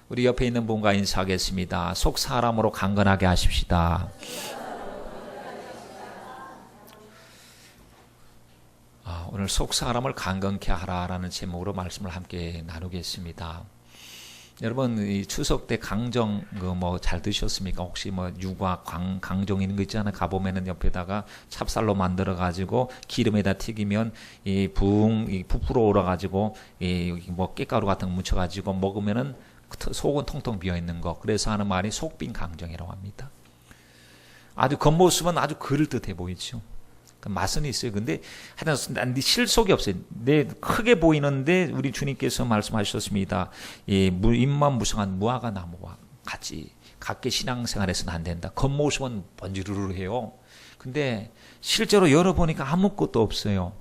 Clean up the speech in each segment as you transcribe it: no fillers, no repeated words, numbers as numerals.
우리 옆에 있는 분과 인사하겠습니다. 속 사람으로 강건하게 하십시다. 오늘 속 사람을 강건케 하라라는 제목으로 말씀을 함께 나누겠습니다. 여러분, 이 추석 때 강정 잘 드셨습니까? 혹시 유과 강정 이런 거 있잖아요. 가보면은 옆에다가 찹쌀로 만들어 가지고 기름에다 튀기면 부풀어 오라 가지고 깻가루 같은 거 묻혀 가지고 먹으면은 속은 통통 비어 있는 거. 그래서 하는 말이 속빈 강정이라고 합니다. 아주 겉모습은 아주 그럴듯해 보이죠. 맛은 있어요. 근데 하여튼 실속이 없어요. 크게 보이는데 우리 주님께서 말씀하셨습니다. 잎만 무성한 무화과 나무와 같이 각기 신앙생활에서는 안 된다. 겉모습은 번지르르해요. 근데 실제로 열어보니까 아무것도 없어요.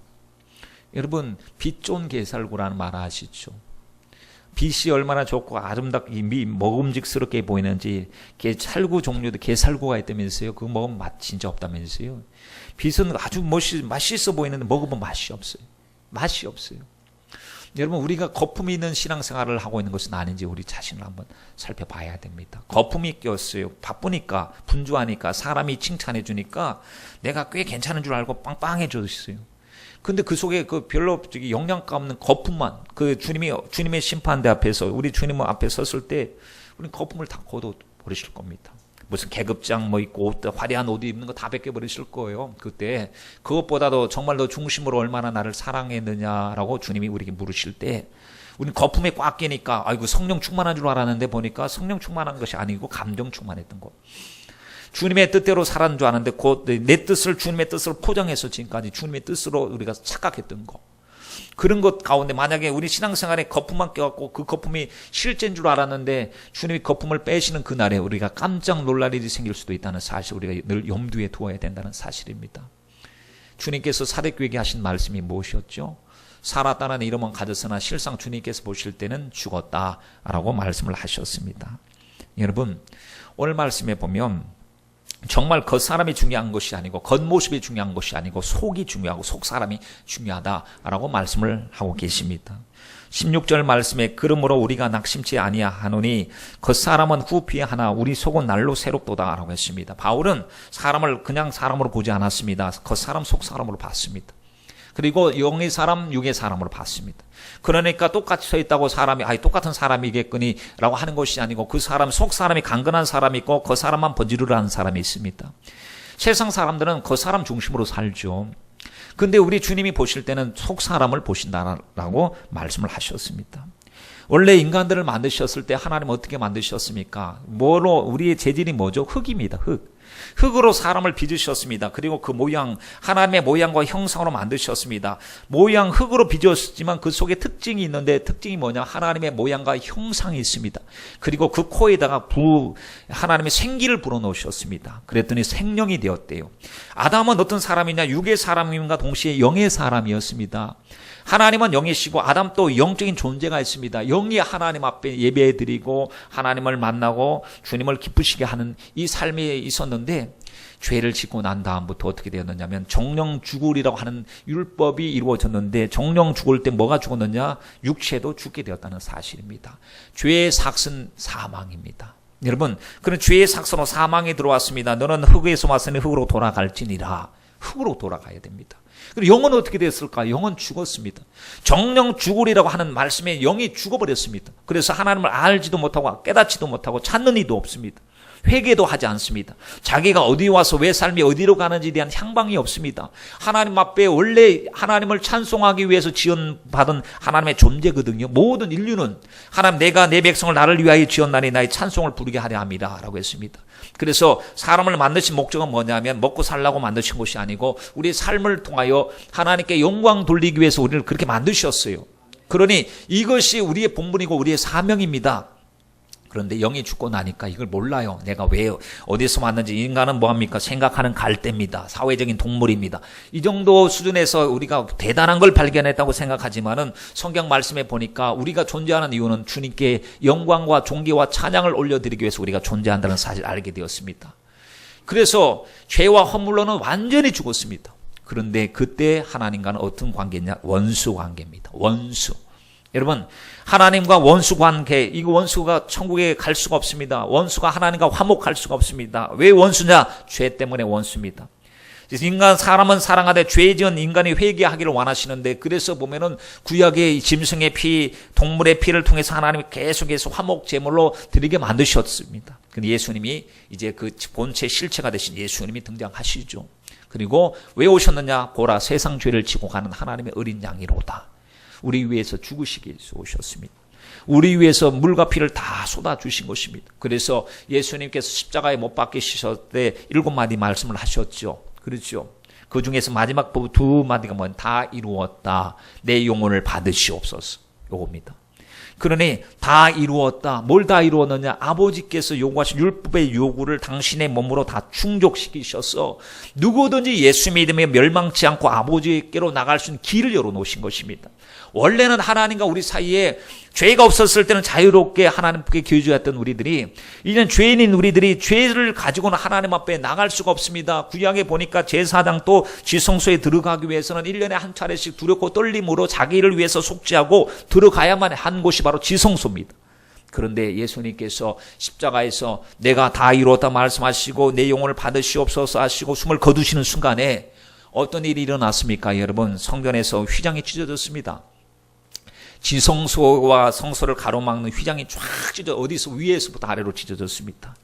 여러분, 빛 좋은 게살구라는 말 아시죠? 빛이 얼마나 좋고 아름답게 먹음직스럽게 보이는지 게살구 종류도 게살구가 있다면서요. 그거 먹으면 맛 진짜 없다면서요. 빛은 아주 맛있어 보이는데 먹으면 맛이 없어요. 맛이 없어요. 여러분, 우리가 거품이 있는 신앙생활을 하고 있는 것은 아닌지 우리 자신을 한번 살펴봐야 됩니다. 거품이 꼈어요. 바쁘니까, 분주하니까, 사람이 칭찬해 주니까 내가 꽤 괜찮은 줄 알고 빵빵해졌어요. 근데 그 속에 별로 영양가 없는 거품만, 주님의 심판대 앞에서, 우리 주님 앞에 섰을 때, 우리는 거품을 다 걷어 버리실 겁니다. 무슨 계급장 있고, 화려한 옷 입는 거 다 벗겨버리실 거예요. 그때, 그것보다도 정말 너 중심으로 얼마나 나를 사랑했느냐라고 주님이 우리에게 물으실 때, 우리는 거품에 꽉 끼니까, 아이고, 성령 충만한 줄 알았는데 보니까 성령 충만한 것이 아니고 감정 충만했던 거. 주님의 뜻대로 살았는 줄 아는데 내 뜻을 주님의 뜻을 포장해서 지금까지 주님의 뜻으로 우리가 착각했던 거. 그런 것 가운데 만약에 우리 신앙생활에 거품만 껴갖고 그 거품이 실제인 줄 알았는데 주님이 거품을 빼시는 그날에 우리가 깜짝 놀랄 일이 생길 수도 있다는 사실, 우리가 늘 염두에 두어야 된다는 사실입니다. 주님께서 사대교회에게 하신 말씀이 무엇이었죠? 살았다는 이름은 가졌으나 실상 주님께서 보실 때는 죽었다라고 말씀을 하셨습니다. 여러분, 오늘 말씀에 보면 정말 겉사람이 중요한 것이 아니고 겉모습이 중요한 것이 아니고 속이 중요하고 속사람이 중요하다라고 말씀을 하고 계십니다. 16절 말씀에 그러므로 우리가 낙심치 아니하노니 겉사람은 후피하나 우리 속은 날로 새롭도다라고 했습니다. 바울은 사람을 그냥 사람으로 보지 않았습니다. 겉사람 속사람으로 봤습니다. 그리고 영의 사람, 육의 사람으로 봤습니다. 그러니까 똑같이 서 있다고 사람이 똑같은 사람이겠거니 라고 하는 것이 아니고 그 사람 속 사람이 강건한 사람이 있고 그 사람만 번지르르한 사람이 있습니다. 세상 사람들은 그 사람 중심으로 살죠. 근데 우리 주님이 보실 때는 속 사람을 보신다라고 말씀을 하셨습니다. 원래 인간들을 만드셨을 때 하나님 어떻게 만드셨습니까? 우리의 재질이 뭐죠? 흙입니다. 흙으로 사람을 빚으셨습니다. 그리고 그 모양, 하나님의 모양과 형상으로 만드셨습니다. 모양 흙으로 빚었지만 그 속에 특징이 있는데 특징이 뭐냐? 하나님의 모양과 형상이 있습니다. 그리고 그 코에다가 하나님의 생기를 불어넣으셨습니다. 그랬더니 생명이 되었대요. 아담은 어떤 사람이냐? 육의 사람임과 동시에 영의 사람이었습니다. 하나님은 영이시고 아담도 영적인 존재가 있습니다. 영이 하나님 앞에 예배드리고 하나님을 만나고 주님을 기쁘시게 하는 이 삶이 있었는데 죄를 짓고 난 다음부터 어떻게 되었느냐면 정령 죽으리라고 하는 율법이 이루어졌는데 정령 죽을 때 뭐가 죽었느냐? 육체도 죽게 되었다는 사실입니다. 죄의 삭은 사망입니다. 여러분, 그런 죄의 삭으로 사망이 들어왔습니다. 너는 흙에서 왔으니 흙으로 돌아갈지니라. 흙으로 돌아가야 됩니다. 그리고 영은 어떻게 됐을까? 영은 죽었습니다. 정령 죽으리라고 하는 말씀에 영이 죽어버렸습니다. 그래서 하나님을 알지도 못하고 깨닫지도 못하고 찾는 이도 없습니다. 회개도 하지 않습니다. 자기가 어디 와서 왜 삶이 어디로 가는지에 대한 향방이 없습니다. 하나님 앞에 원래 하나님을 찬송하기 위해서 지원받은 하나님의 존재거든요. 모든 인류는 하나님 내가 내 백성을 나를 위하여 지었나니 나의 찬송을 부르게 하려 합니다 라고 했습니다. 그래서 사람을 만드신 목적은 뭐냐면 먹고 살라고 만드신 것이 아니고 우리의 삶을 통하여 하나님께 영광 돌리기 위해서 우리를 그렇게 만드셨어요. 그러니 이것이 우리의 본분이고 우리의 사명입니다. 그런데 영이 죽고 나니까 이걸 몰라요. 내가 왜 어디서 왔는지. 인간은 뭐합니까? 생각하는 갈대입니다. 사회적인 동물입니다. 이 정도 수준에서 우리가 대단한 걸 발견했다고 생각하지만은 성경 말씀에 보니까 우리가 존재하는 이유는 주님께 영광과 존귀와 찬양을 올려드리기 위해서 우리가 존재한다는 사실을 알게 되었습니다. 그래서 죄와 허물로는 완전히 죽었습니다. 그런데 그때 하나님과는 어떤 관계냐? 원수 관계입니다. 원수. 여러분, 하나님과 원수 관계, 이 원수가 천국에 갈 수가 없습니다. 원수가 하나님과 화목할 수가 없습니다. 왜 원수냐? 죄 때문에 원수입니다. 사람은 사랑하되 죄 지은 인간이 회개하기를 원하시는데, 그래서 보면은 구약의 짐승의 피, 동물의 피를 통해서 하나님이 계속해서 화목 제물로 드리게 만드셨습니다. 근데 예수님이 이제 그 본체 실체가 되신 예수님이 등장하시죠. 그리고 왜 오셨느냐? 보라, 세상 죄를 지고 가는 하나님의 어린 양이로다. 우리 위해서 죽으시기 위해서 오셨습니다. 우리 위해서 물과 피를 다 쏟아주신 것입니다. 그래서 예수님께서 십자가에 못 박히셨을 때 7마디 말씀을 하셨죠. 그렇죠. 그 중에서 마지막 두 마디가 뭐냐? 다 이루었다. 내 영혼을 받으시옵소서. 요겁니다. 그러니 다 이루었다. 뭘 다 이루었느냐? 아버지께서 요구하신 율법의 요구를 당신의 몸으로 다 충족시키셔서 누구든지 예수 믿으며 멸망치 않고 아버지께로 나갈 수 있는 길을 열어놓으신 것입니다. 원래는 하나님과 우리 사이에 죄가 없었을 때는 자유롭게 하나님께 교제했던 우리들이, 이제는 죄인인 우리들이 죄를 가지고는 하나님 앞에 나갈 수가 없습니다. 구약에 보니까 제사장 또 지성소에 들어가기 위해서는 1년에 한 차례씩 두렵고 떨림으로 자기를 위해서 속죄하고 들어가야만 한 곳이 바로 지성소입니다. 그런데 예수님께서 십자가에서 내가 다 이루었다 말씀하시고 내 영혼을 받으시옵소서 하시고 숨을 거두시는 순간에 어떤 일이 일어났습니까? 여러분, 성전에서 휘장이 찢어졌습니다. 지성소와 성소를 가로막는 휘장이 쫙 찢어, 어디서 위에서부터 아래로 찢어졌습니다.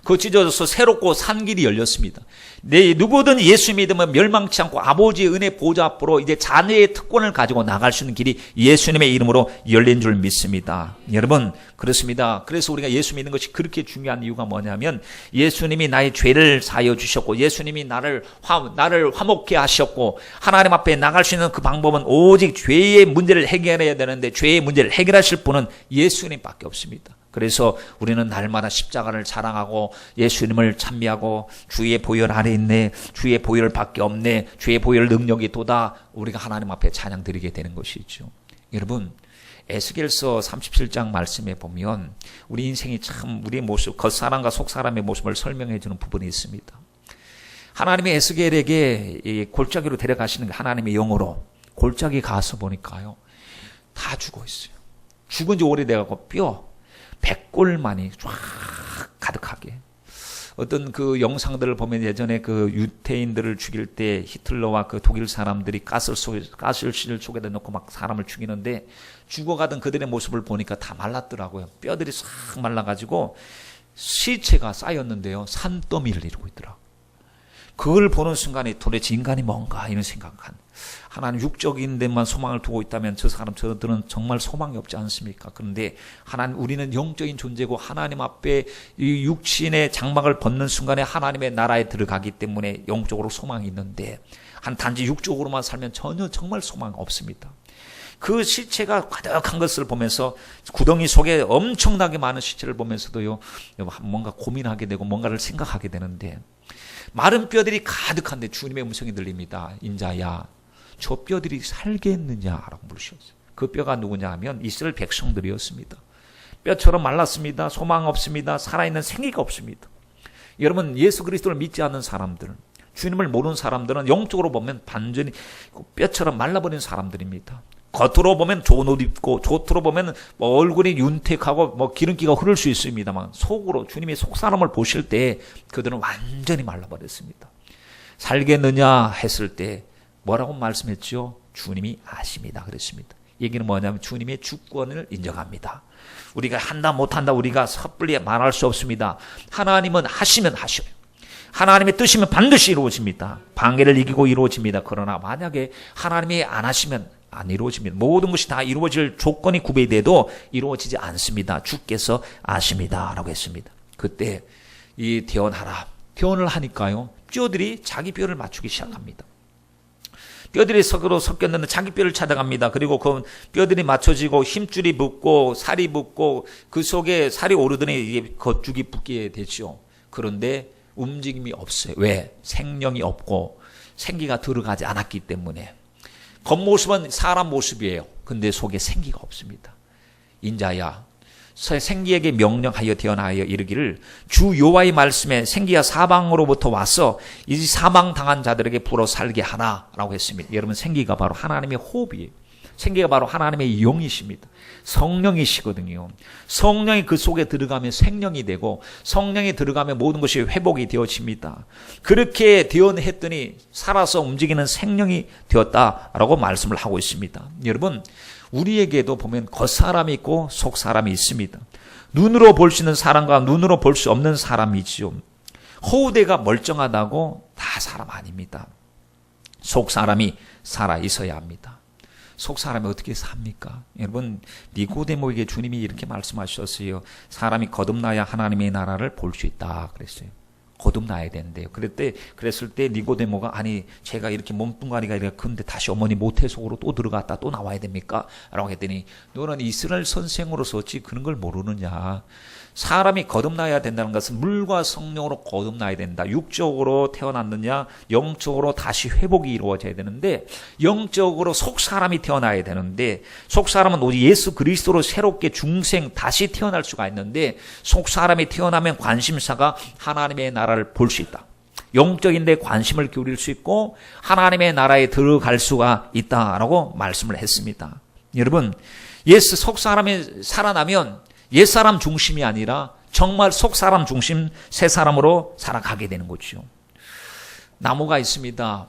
그 찢어져서 새롭고 산 길이 열렸습니다. 누구든 예수 믿으면 멸망치 않고 아버지의 은혜 보좌 앞으로 이제 자녀의 특권을 가지고 나갈 수 있는 길이 예수님의 이름으로 열린 줄 믿습니다. 여러분, 그렇습니다. 그래서 우리가 예수 믿는 것이 그렇게 중요한 이유가 뭐냐면, 예수님이 나의 죄를 사하여 주셨고, 예수님이 나를 화목케 하셨고, 하나님 앞에 나갈 수 있는 그 방법은 오직 죄의 문제를 해결해야 되는데, 죄의 문제를 해결하실 분은 예수님밖에 없습니다. 그래서 우리는 날마다 십자가를 자랑하고 예수님을 찬미하고, 주의 보혈 아래 있네, 주의 보혈 밖에 없네, 주의 보혈 능력이 도다, 우리가 하나님 앞에 찬양 드리게 되는 것이죠. 여러분, 에스겔서 37장 말씀에 보면 우리 인생이 참 우리의 모습, 겉사람과 속사람의 모습을 설명해 주는 부분이 있습니다. 하나님의 에스겔에게 골짜기로 데려가시는 하나님의 영으로, 골짜기 가서 보니까요, 다 죽어 있어요. 죽은 지 오래돼가고 뼈 100골만이 쫙 가득하게. 어떤 그 영상들을 보면 예전에 그 유태인들을 죽일 때 히틀러와 그 독일 사람들이 가스실 속에다 넣고 막 사람을 죽이는데, 죽어가던 그들의 모습을 보니까 다 말랐더라고요. 뼈들이 싹 말라가지고 시체가 쌓였는데요, 산더미를 이루고 있더라고요. 그걸 보는 순간에 도대체 인간이 뭔가 이런 생각한, 하나님 육적인 데만 소망을 두고 있다면 저들은 정말 소망이 없지 않습니까? 그런데 우리는 영적인 존재고 하나님 앞에 이 육신의 장막을 벗는 순간에 하나님의 나라에 들어가기 때문에 영적으로 소망이 있는데, 단지 육적으로만 살면 전혀 정말 소망이 없습니다. 그 시체가 가득한 것을 보면서, 구덩이 속에 엄청나게 많은 시체를 보면서도요, 뭔가 고민하게 되고 뭔가를 생각하게 되는데, 마른 뼈들이 가득한데 주님의 음성이 들립니다. 인자야, 저 뼈들이 살겠느냐라고 물으셨어요. 그 뼈가 누구냐 하면 이스라엘 백성들이었습니다. 뼈처럼 말랐습니다. 소망 없습니다. 살아있는 생기가 없습니다. 여러분, 예수 그리스도를 믿지 않는 사람들, 주님을 모르는 사람들은 영적으로 보면 반전히 뼈처럼 말라버린 사람들입니다. 겉으로 보면 좋은 옷 입고, 겉으로 보면 얼굴이 윤택하고 기름기가 흐를 수 있습니다만, 속으로 주님의 속사람을 보실 때 그들은 완전히 말라버렸습니다. 살겠느냐 했을 때 뭐라고 말씀했죠? 주님이 아십니다 그랬습니다. 얘기는 뭐냐면 주님의 주권을 인정합니다. 우리가 한다 못한다 우리가 섣불리 말할 수 없습니다. 하나님은 하시면 하셔요. 하나님의 뜻이면 반드시 이루어집니다. 방해를 이기고 이루어집니다. 그러나 만약에 하나님이 안 하시면 안 이루어집니다. 모든 것이 다 이루어질 조건이 구비돼도 이루어지지 않습니다. 주께서 아십니다 라고 했습니다. 그때 이 대언을 하니까요, 뼈들이 자기 뼈를 맞추기 시작합니다. 뼈들이 서로 섞였는데 자기 뼈를 찾아갑니다. 그리고 그 뼈들이 맞춰지고 힘줄이 붙고 살이 붙고 그 속에 살이 오르더니 이게 겉죽이 붙게 되죠. 그런데 움직임이 없어요. 왜? 생명이 없고 생기가 들어가지 않았기 때문에. 겉모습은 사람 모습이에요. 근데 속에 생기가 없습니다. 인자야, 생기에게 명령하여 대언하여 이르기를, 주 여호와의 말씀에 생기가 사방으로부터 와서 이 사망당한 자들에게 불어 살게 하라라고 했습니다. 여러분, 생기가 바로 하나님의 호흡이에요. 생기가 바로 하나님의 영이십니다. 성령이시거든요. 성령이 그 속에 들어가면 생명이 되고 성령이 들어가면 모든 것이 회복이 되어집니다. 그렇게 되었더니 살아서 움직이는 생명이 되었다라고 말씀을 하고 있습니다. 여러분, 우리에게도 보면 겉사람이 있고 속사람이 있습니다. 눈으로 볼 수 있는 사람과 눈으로 볼 수 없는 사람이지요. 허우대가 멀쩡하다고 다 사람 아닙니다. 속사람이 살아 있어야 합니다. 속사람이 어떻게 삽니까? 여러분, 니고데모에게 주님이 이렇게 말씀하셨어요. 사람이 거듭나야 하나님의 나라를 볼 수 있다 그랬어요. 거듭나야 된대요. 그랬을 때 니고데모가 아니 제가 이렇게 몸뚱아리가 이렇게 큰데 다시 어머니 모태 속으로 또 들어갔다 또 나와야 됩니까? 라고 했더니 너는 이스라엘 선생으로서 어찌 그런 걸 모르느냐. 사람이 거듭나야 된다는 것은 물과 성령으로 거듭나야 된다. 육적으로 태어났느냐 영적으로 다시 회복이 이루어져야 되는데 영적으로 속사람이 태어나야 되는데 속사람은 오직 예수 그리스도로 새롭게 중생 다시 태어날 수가 있는데 속사람이 태어나면 관심사가 하나님의 나라를 볼 수 있다. 영적인 데 관심을 기울일 수 있고 하나님의 나라에 들어갈 수가 있다라고 말씀을 했습니다. 여러분, 예수 속사람이 살아나면 옛사람 중심이 아니라 정말 속사람 중심 새 사람으로 살아가게 되는 거죠. 나무가 있습니다.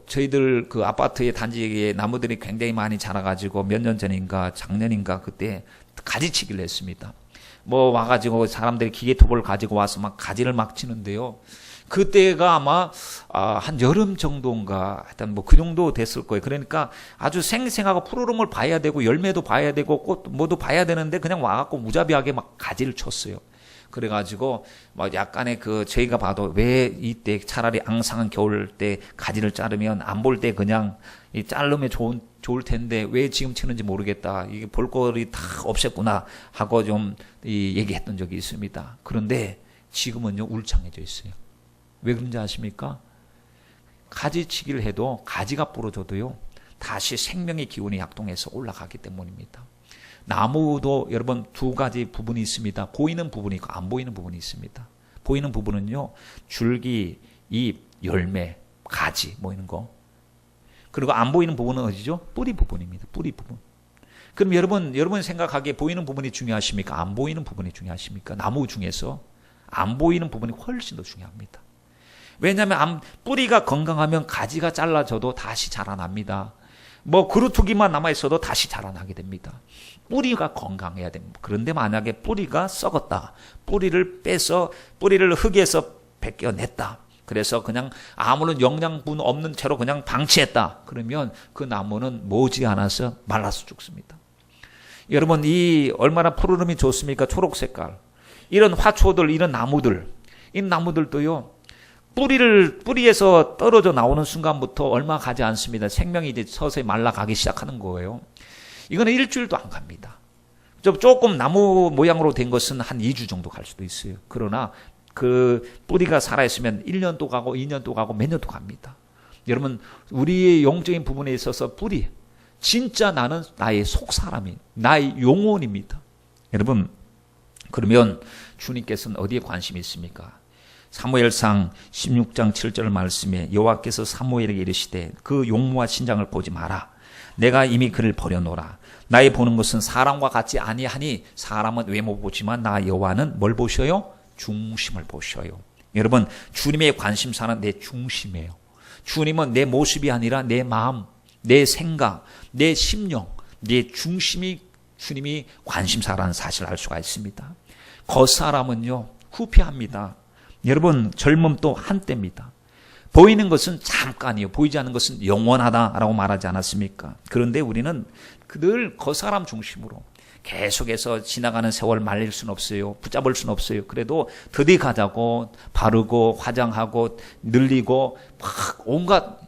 저희들 그 아파트의 단지에 나무들이 굉장히 많이 자라가지고 몇 년 전인가 작년인가 그때 가지치기를 했습니다. 와가지고 사람들이 기계톱을 가지고 와서 막 가지를 막 치는데요. 그때가 아마 한 여름 정도인가 하여튼 그 정도 됐을 거예요. 그러니까 아주 생생하고 푸르름을 봐야 되고 열매도 봐야 되고 꽃 뭐도 봐야 되는데 그냥 와갖고 무자비하게 막 가지를 쳤어요. 그래가지고 약간의 저희가 봐도 왜 이때 차라리 앙상한 겨울 때 가지를 자르면 안 볼 때 그냥 자르면 좋을 텐데 왜 지금 치는지 모르겠다. 이게 볼거리 다 없앴구나 하고 좀 얘기했던 적이 있습니다. 그런데 지금은요 울창해져 있어요. 왜 그런지 아십니까? 가지치기를 해도 가지가 부러져도요 다시 생명의 기운이 약동해서 올라가기 때문입니다. 나무도 여러분 두 가지 부분이 있습니다. 보이는 부분이 있고 안 보이는 부분이 있습니다. 보이는 부분은요 줄기, 잎, 열매, 가지 이런 거. 그리고 안 보이는 부분은 어디죠? 뿌리 부분입니다. 뿌리 부분. 그럼 여러분 생각하기에 보이는 부분이 중요하십니까? 안 보이는 부분이 중요하십니까? 나무 중에서 안 보이는 부분이 훨씬 더 중요합니다. 왜냐하면 뿌리가 건강하면 가지가 잘라져도 다시 자라납니다. 그루터기만 남아있어도 다시 자라나게 됩니다. 뿌리가 건강해야 됩니다. 그런데 만약에 뿌리가 썩었다. 뿌리를 흙에서 벗겨냈다. 그래서 그냥 아무런 영양분 없는 채로 그냥 방치했다. 그러면 그 나무는 머지않아서 말라서 죽습니다. 여러분, 얼마나 푸르름이 좋습니까? 초록 색깔. 이런 화초들, 이런 나무들. 이 나무들도요, 뿌리에서 떨어져 나오는 순간부터 얼마 가지 않습니다. 생명이 이제 서서히 말라가기 시작하는 거예요. 이거는 일주일도 안 갑니다. 조금 나무 모양으로 된 것은 한 2주 정도 갈 수도 있어요. 그러나 그 뿌리가 살아있으면 1년도 가고 2년도 가고 몇 년도 갑니다. 여러분, 우리의 영적인 부분에 있어서 뿌리, 진짜 나는 나의 속사람이, 나의 영혼입니다. 여러분, 그러면 주님께서는 어디에 관심이 있습니까? 사무엘상 16장 7절 말씀에 여호와께서 사무엘에게 이르시되 그 용모와 신장을 보지 마라. 내가 이미 그를 버려놓으라. 나의 보는 것은 사람과 같지 아니하니 사람은 외모 보지만 나 여호와는 뭘 보셔요? 중심을 보셔요. 여러분, 주님의 관심사는 내 중심이에요. 주님은 내 모습이 아니라 내 마음, 내 생각, 내 심령, 내 중심이 주님이 관심사라는 사실을 알 수가 있습니다. 겉사람은요 후피합니다. 여러분, 젊음도 한때입니다. 보이는 것은 잠깐이요. 보이지 않는 것은 영원하다라고 말하지 않았습니까? 그런데 우리는 늘 겉사람 중심으로 계속해서 지나가는 세월 말릴 수는 없어요. 붙잡을 수는 없어요. 그래도 드디 가자고 바르고 화장하고 늘리고 막 온갖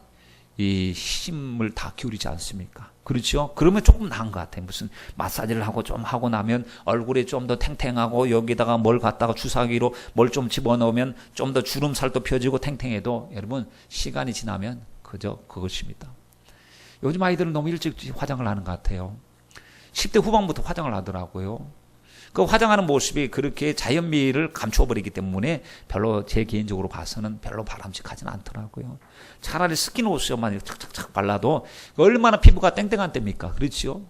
이 힘을 다 기울이지 않습니까? 그렇죠? 그러면 조금 나은 것 같아요. 무슨 마사지를 하고 좀 하고 나면 얼굴이 좀 더 탱탱하고 여기다가 뭘 갖다가 주사기로 뭘 좀 집어넣으면 좀 더 주름살도 펴지고 탱탱해도 여러분 시간이 지나면 그저 그것입니다. 요즘 아이들은 너무 일찍 화장을 하는 것 같아요. 10대 후반부터 화장을 하더라고요. 그 화장하는 모습이 그렇게 자연미를 감춰버리기 때문에 별로 제 개인적으로 봐서는 별로 바람직하지는 않더라고요. 차라리 스킨로션만 착착착 발라도 얼마나 피부가 땡땡한 때입니까? 그렇죠?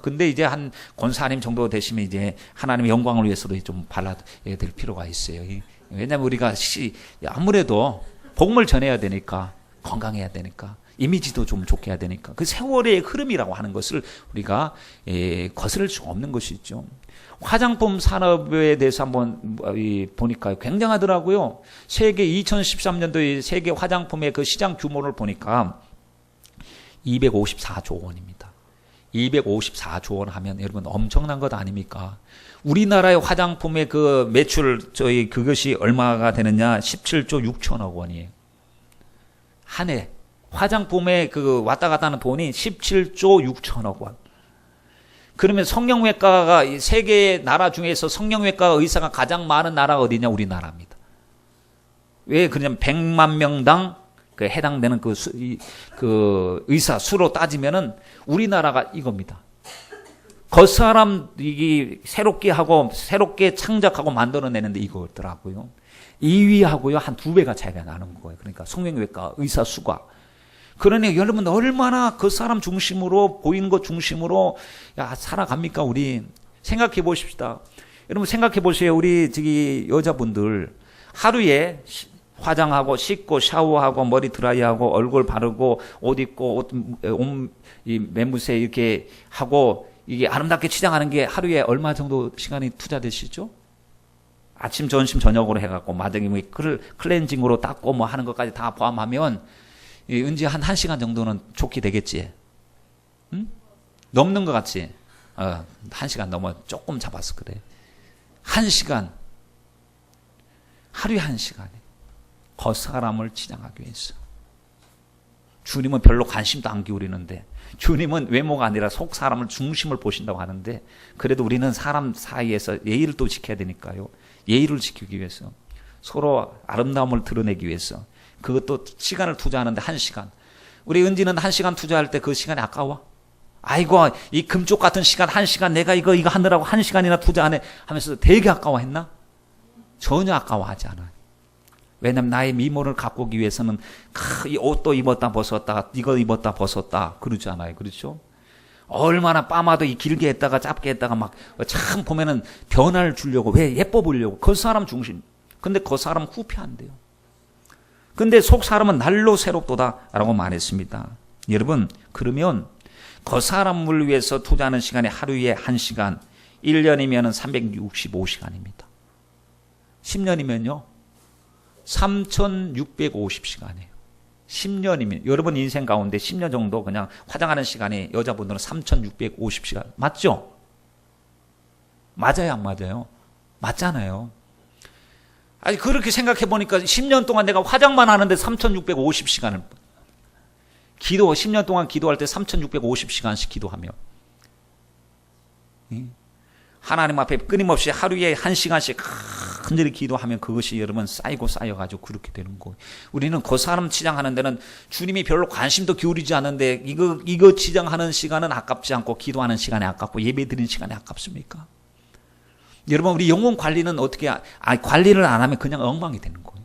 근데 이제 한 권사님 정도 되시면 이제 하나님의 영광을 위해서도 좀 발라야 될 필요가 있어요. 왜냐하면 우리가 아무래도 복음을 전해야 되니까, 건강해야 되니까, 이미지도 좀 좋게 해야 되니까, 그 세월의 흐름이라고 하는 것을 우리가 거스를 수 없는 것이죠. 화장품 산업에 대해서 한번 보니까 굉장하더라고요. 세계 2013년도에 세계 화장품의 그 시장 규모를 보니까 254조 원입니다. 254조 원 하면 여러분 엄청난 것 아닙니까? 우리나라의 화장품의 그 매출 그것이 얼마가 되느냐? 17조 6천억 원이에요. 한 해 화장품에 그 왔다 갔다 하는 돈이 17조 6천억 원. 그러면 성형외과가 세계 나라 중에서 성형외과 의사가 가장 많은 나라가 어디냐? 우리나라입니다. 왜 그러냐면 100만 명당 그 해당되는 그 의사 수로 따지면은 우리나라가 이겁니다. 겉사람 이게 새롭게 하고 새롭게 창작하고 만들어내는데 이거더라고요. 2위하고요 한 2배가 차이가 나는 거예요. 그러니까 성형외과 의사 수가. 그러니 여러분 얼마나 그 사람 중심으로 보이는 것 중심으로 살아갑니까? 우리 생각해 보십시다. 여러분 생각해 보세요. 우리 여자분들 하루에 화장하고 씻고 샤워하고 머리 드라이하고 얼굴 바르고 옷 입고 옷 매무새 이렇게 하고 이게 아름답게 치장하는 게 하루에 얼마 정도 시간이 투자되시죠? 아침, 점심, 저녁으로 해갖고 마당에 클렌징으로 닦고 뭐 하는 것까지 다 포함하면 은지 한 1시간 정도는 좋게 되겠지. 응? 넘는 것 같지? 1시간 넘어 조금 잡았어 그래. 1시간 하루에 1시간에 겉사람을 치장하기 위해서. 주님은 별로 관심도 안 기울이는데 주님은 외모가 아니라 속 사람을 중심을 보신다고 하는데 그래도 우리는 사람 사이에서 예의를 또 지켜야 되니까요. 예의를 지키기 위해서 서로 아름다움을 드러내기 위해서 그것도 시간을 투자하는데 1시간. 우리 은지는 1시간 투자할 때 그 시간이 아까워? 아이고 이 금쪽 같은 시간 1시간 내가 이거 하느라고 1시간이나 투자하네 하면서 되게 아까워했나? 전혀 아까워하지 않아요. 왜냐면 나의 미모를 가꾸기 위해서는 이 옷도 입었다 벗었다 이거 입었다 벗었다 그러지 않아요. 그렇죠? 얼마나 파마도 길게 했다가 짧게 했다가 막 참 보면은 변화를 주려고 왜 예뻐 보이려고 그 사람 중심. 근데 그 사람 후회한대요. 근데 속 사람은 날로 새롭도다라고 말했습니다. 여러분 그러면 그 사람을 위해서 투자하는 시간이 하루에 1시간 1년이면 365시간입니다. 10년이면요 3650시간이에요. 10년이면 여러분 인생 가운데 10년 정도 그냥 화장하는 시간이 여자분들은 3650시간 맞죠? 맞아요 안 맞아요? 맞잖아요. 아니 그렇게 생각해 보니까 10년 동안 내가 화장만 하는데 3650시간을 기도 10년 동안 기도할 때 3650시간씩 기도하며 하나님 앞에 끊임없이 하루에 1시간씩 간절히 기도하면 그것이 여러분 쌓이고 쌓여가지고 그렇게 되는 거예요. 우리는 그 사람 치장하는 데는 주님이 별로 관심도 기울이지 않는데 이거 치장하는 시간은 아깝지 않고 기도하는 시간이 아깝고 예배 드리는 시간이 아깝습니까? 여러분 우리 영혼 관리는 어떻게 관리를 안 하면 그냥 엉망이 되는 거예요.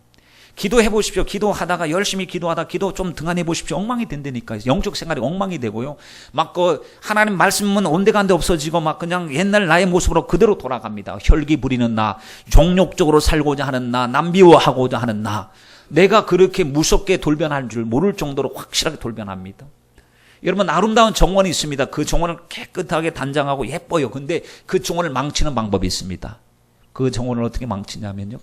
기도해 보십시오. 기도하다가 열심히 기도하다 기도 좀 등한해 보십시오. 엉망이 된다니까요. 영적 생활이 엉망이 되고요. 막 하나님 말씀은 온데간데 없어지고 막 그냥 옛날 나의 모습으로 그대로 돌아갑니다. 혈기 부리는 나, 종욕적으로 살고자 하는 나, 남비워하고자 하는 나. 내가 그렇게 무섭게 돌변할 줄 모를 정도로 확실하게 돌변합니다. 여러분 아름다운 정원이 있습니다. 그 정원을 깨끗하게 단장하고 예뻐요. 근데 그 정원을 망치는 방법이 있습니다. 그 정원을 어떻게 망치냐면요.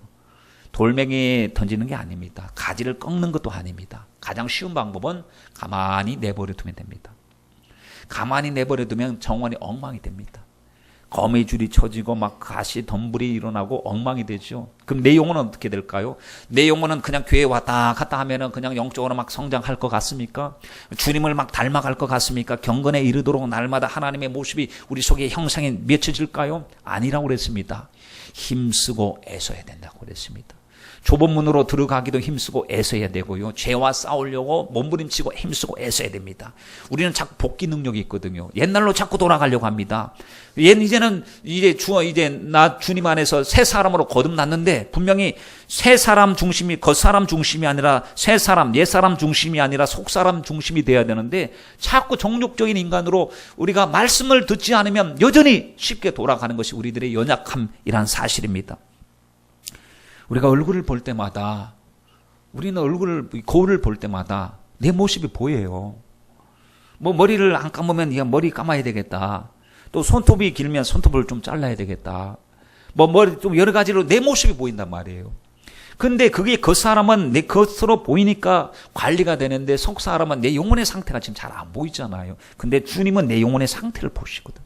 돌멩이 던지는 게 아닙니다. 가지를 꺾는 것도 아닙니다. 가장 쉬운 방법은 가만히 내버려 두면 됩니다. 가만히 내버려 두면 정원이 엉망이 됩니다. 거미줄이 쳐지고 막 가시 덤불이 일어나고 엉망이 되죠. 그럼 내 영혼은 어떻게 될까요? 내 영혼은 그냥 교회 왔다 갔다 하면은 그냥 영적으로 막 성장할 것 같습니까? 주님을 막 닮아갈 것 같습니까? 경건에 이르도록 날마다 하나님의 모습이 우리 속에 형상에 맺혀질까요? 아니라고 그랬습니다. 힘쓰고 애써야 된다고 그랬습니다. 좁은 문으로 들어가기도 힘쓰고 애써야 되고요. 죄와 싸우려고 몸부림치고 힘쓰고 애써야 됩니다. 우리는 자꾸 복귀 능력이 있거든요. 옛날로 자꾸 돌아가려고 합니다. 이제는 나 주님 안에서 새 사람으로 거듭났는데 분명히 새 사람 중심이 겉사람 중심이 아니라 새 사람, 옛 사람 중심이 아니라 속 사람 중심이 돼야 되는데 자꾸 정욕적인 인간으로 우리가 말씀을 듣지 않으면 여전히 쉽게 돌아가는 것이 우리들의 연약함이란 사실입니다. 우리가 얼굴을 볼 때마다 우리는 거울을 볼 때마다 내 모습이 보여요. 뭐 머리를 안 감으면 머리 감아야 되겠다. 또 손톱이 길면 손톱을 좀 잘라야 되겠다. 뭐 머리 좀 여러 가지로 내 모습이 보인단 말이에요. 근데 그게 겉사람은 내 겉으로 보이니까 관리가 되는데 속사람은 내 영혼의 상태가 지금 잘 안 보이잖아요. 근데 주님은 내 영혼의 상태를 보시거든.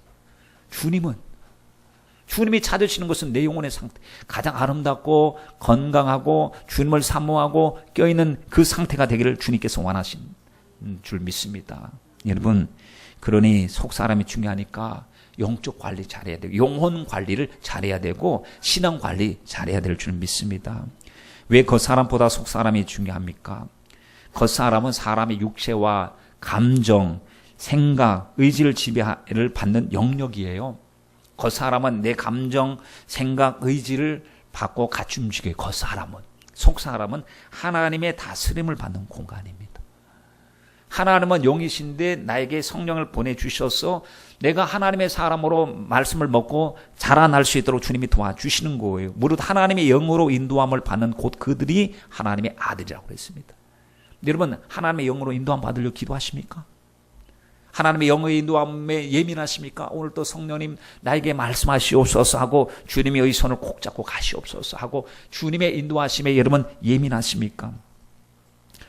주님이 찾으시는 것은 내 영혼의 상태, 가장 아름답고 건강하고 주님을 사모하고 껴있는 그 상태가 되기를 주님께서 원하신 줄 믿습니다. 여러분, 그러니 속사람이 중요하니까 영적 관리 잘해야 되고 영혼 관리를 잘해야 되고 신앙 관리 잘해야 될 줄 믿습니다. 왜 겉사람보다 속사람이 중요합니까? 겉사람은 사람의 육체와 감정, 생각, 의지를 지배를 받는 영역이에요. 겉사람은 내 감정, 생각, 의지를 받고 같이 움직여요. 겉사람은. 속사람은 하나님의 다스림을 받는 공간입니다. 하나님은 영이신데 나에게 성령을 보내주셔서 내가 하나님의 사람으로 말씀을 먹고 자라날 수 있도록 주님이 도와주시는 거예요. 무릇 하나님의 영으로 인도함을 받는 곧 그들이 하나님의 아들이라고 했습니다. 여러분, 하나님의 영으로 인도함 받으려 기도하십니까? 하나님의 영의 인도함에 예민하십니까? 오늘 또 성령님 나에게 말씀하시옵소서 하고 주님의 손을 꼭 잡고 가시옵소서 하고 주님의 인도하심에 여러분 예민하십니까?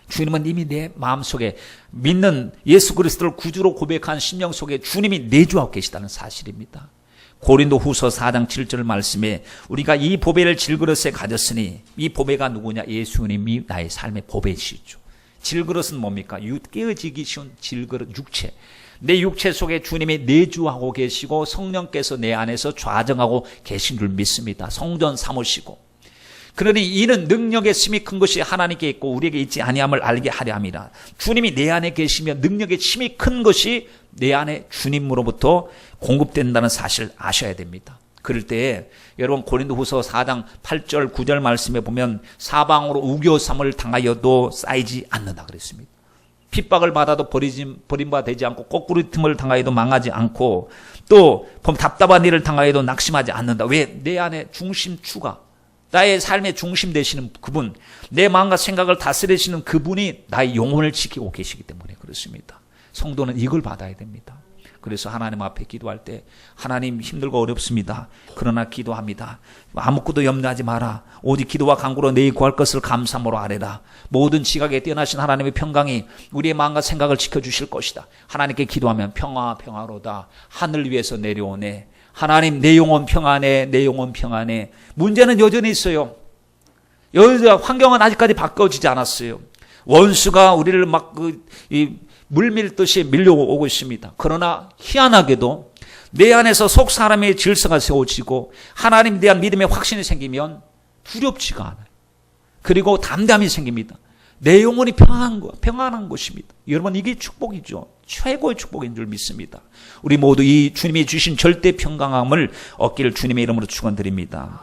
주님은 이미 내 마음속에 믿는 예수 그리스도를 구주로 고백한 심령 속에 주님이 내주하고 계시다는 사실입니다. 고린도 후서 4장 7절 말씀에 우리가 이 보배를 질그릇에 가졌으니 이 보배가 누구냐? 예수님이 나의 삶의 보배시죠. 질그릇은 뭡니까? 깨어지기 쉬운 질그릇, 육체. 내 육체 속에 주님이 내주하고 계시고 성령께서 내 안에서 좌정하고 계신 줄 믿습니다. 성전 삼으시고. 그러니 이는 능력의 힘이 큰 것이 하나님께 있고 우리에게 있지 아니함을 알게 하려 함이라. 주님이 내 안에 계시면 능력의 힘이 큰 것이 내 안에 주님으로부터 공급된다는 사실을 아셔야 됩니다. 그럴 때 여러분 고린도후서 4장 8절 9절 말씀에 보면 사방으로 우겨삼을 당하여도 쌓이지 않는다 그랬습니다. 핍박을 받아도 버림바 되지 않고 거꾸로 틈을 당하여도 망하지 않고 또 답답한 일을 당하여도 낙심하지 않는다. 왜? 내 안에 중심추가 나의 삶의 중심 되시는 그분, 내 마음과 생각을 다스리시는 그분이 나의 영혼을 지키고 계시기 때문에 그렇습니다. 성도는 이걸 받아야 됩니다. 그래서 하나님 앞에 기도할 때 하나님 힘들고 어렵습니다. 그러나 기도합니다. 아무것도 염려하지 마라. 오직 기도와 간구로 내 구할 것을 감사함으로 아뢰라. 모든 지각에 뛰어나신 하나님의 평강이 우리의 마음과 생각을 지켜주실 것이다. 하나님께 기도하면 평화로다. 하늘 위에서 내려오네. 하나님 내 영혼 평안해. 내 영혼 평안해. 문제는 여전히 있어요. 환경은 아직까지 바꿔지지 않았어요. 원수가 우리를 물밀듯이 밀려오고 있습니다. 그러나 희한하게도 내 안에서 속 사람의 질서가 세워지고 하나님에 대한 믿음의 확신이 생기면 두렵지가 않아요. 그리고 담담이 생깁니다. 내 영혼이 평안한 것입니다. 여러분 이게 축복이죠. 최고의 축복인 줄 믿습니다. 우리 모두 이 주님이 주신 절대 평강함을 얻기를 주님의 이름으로 축원드립니다.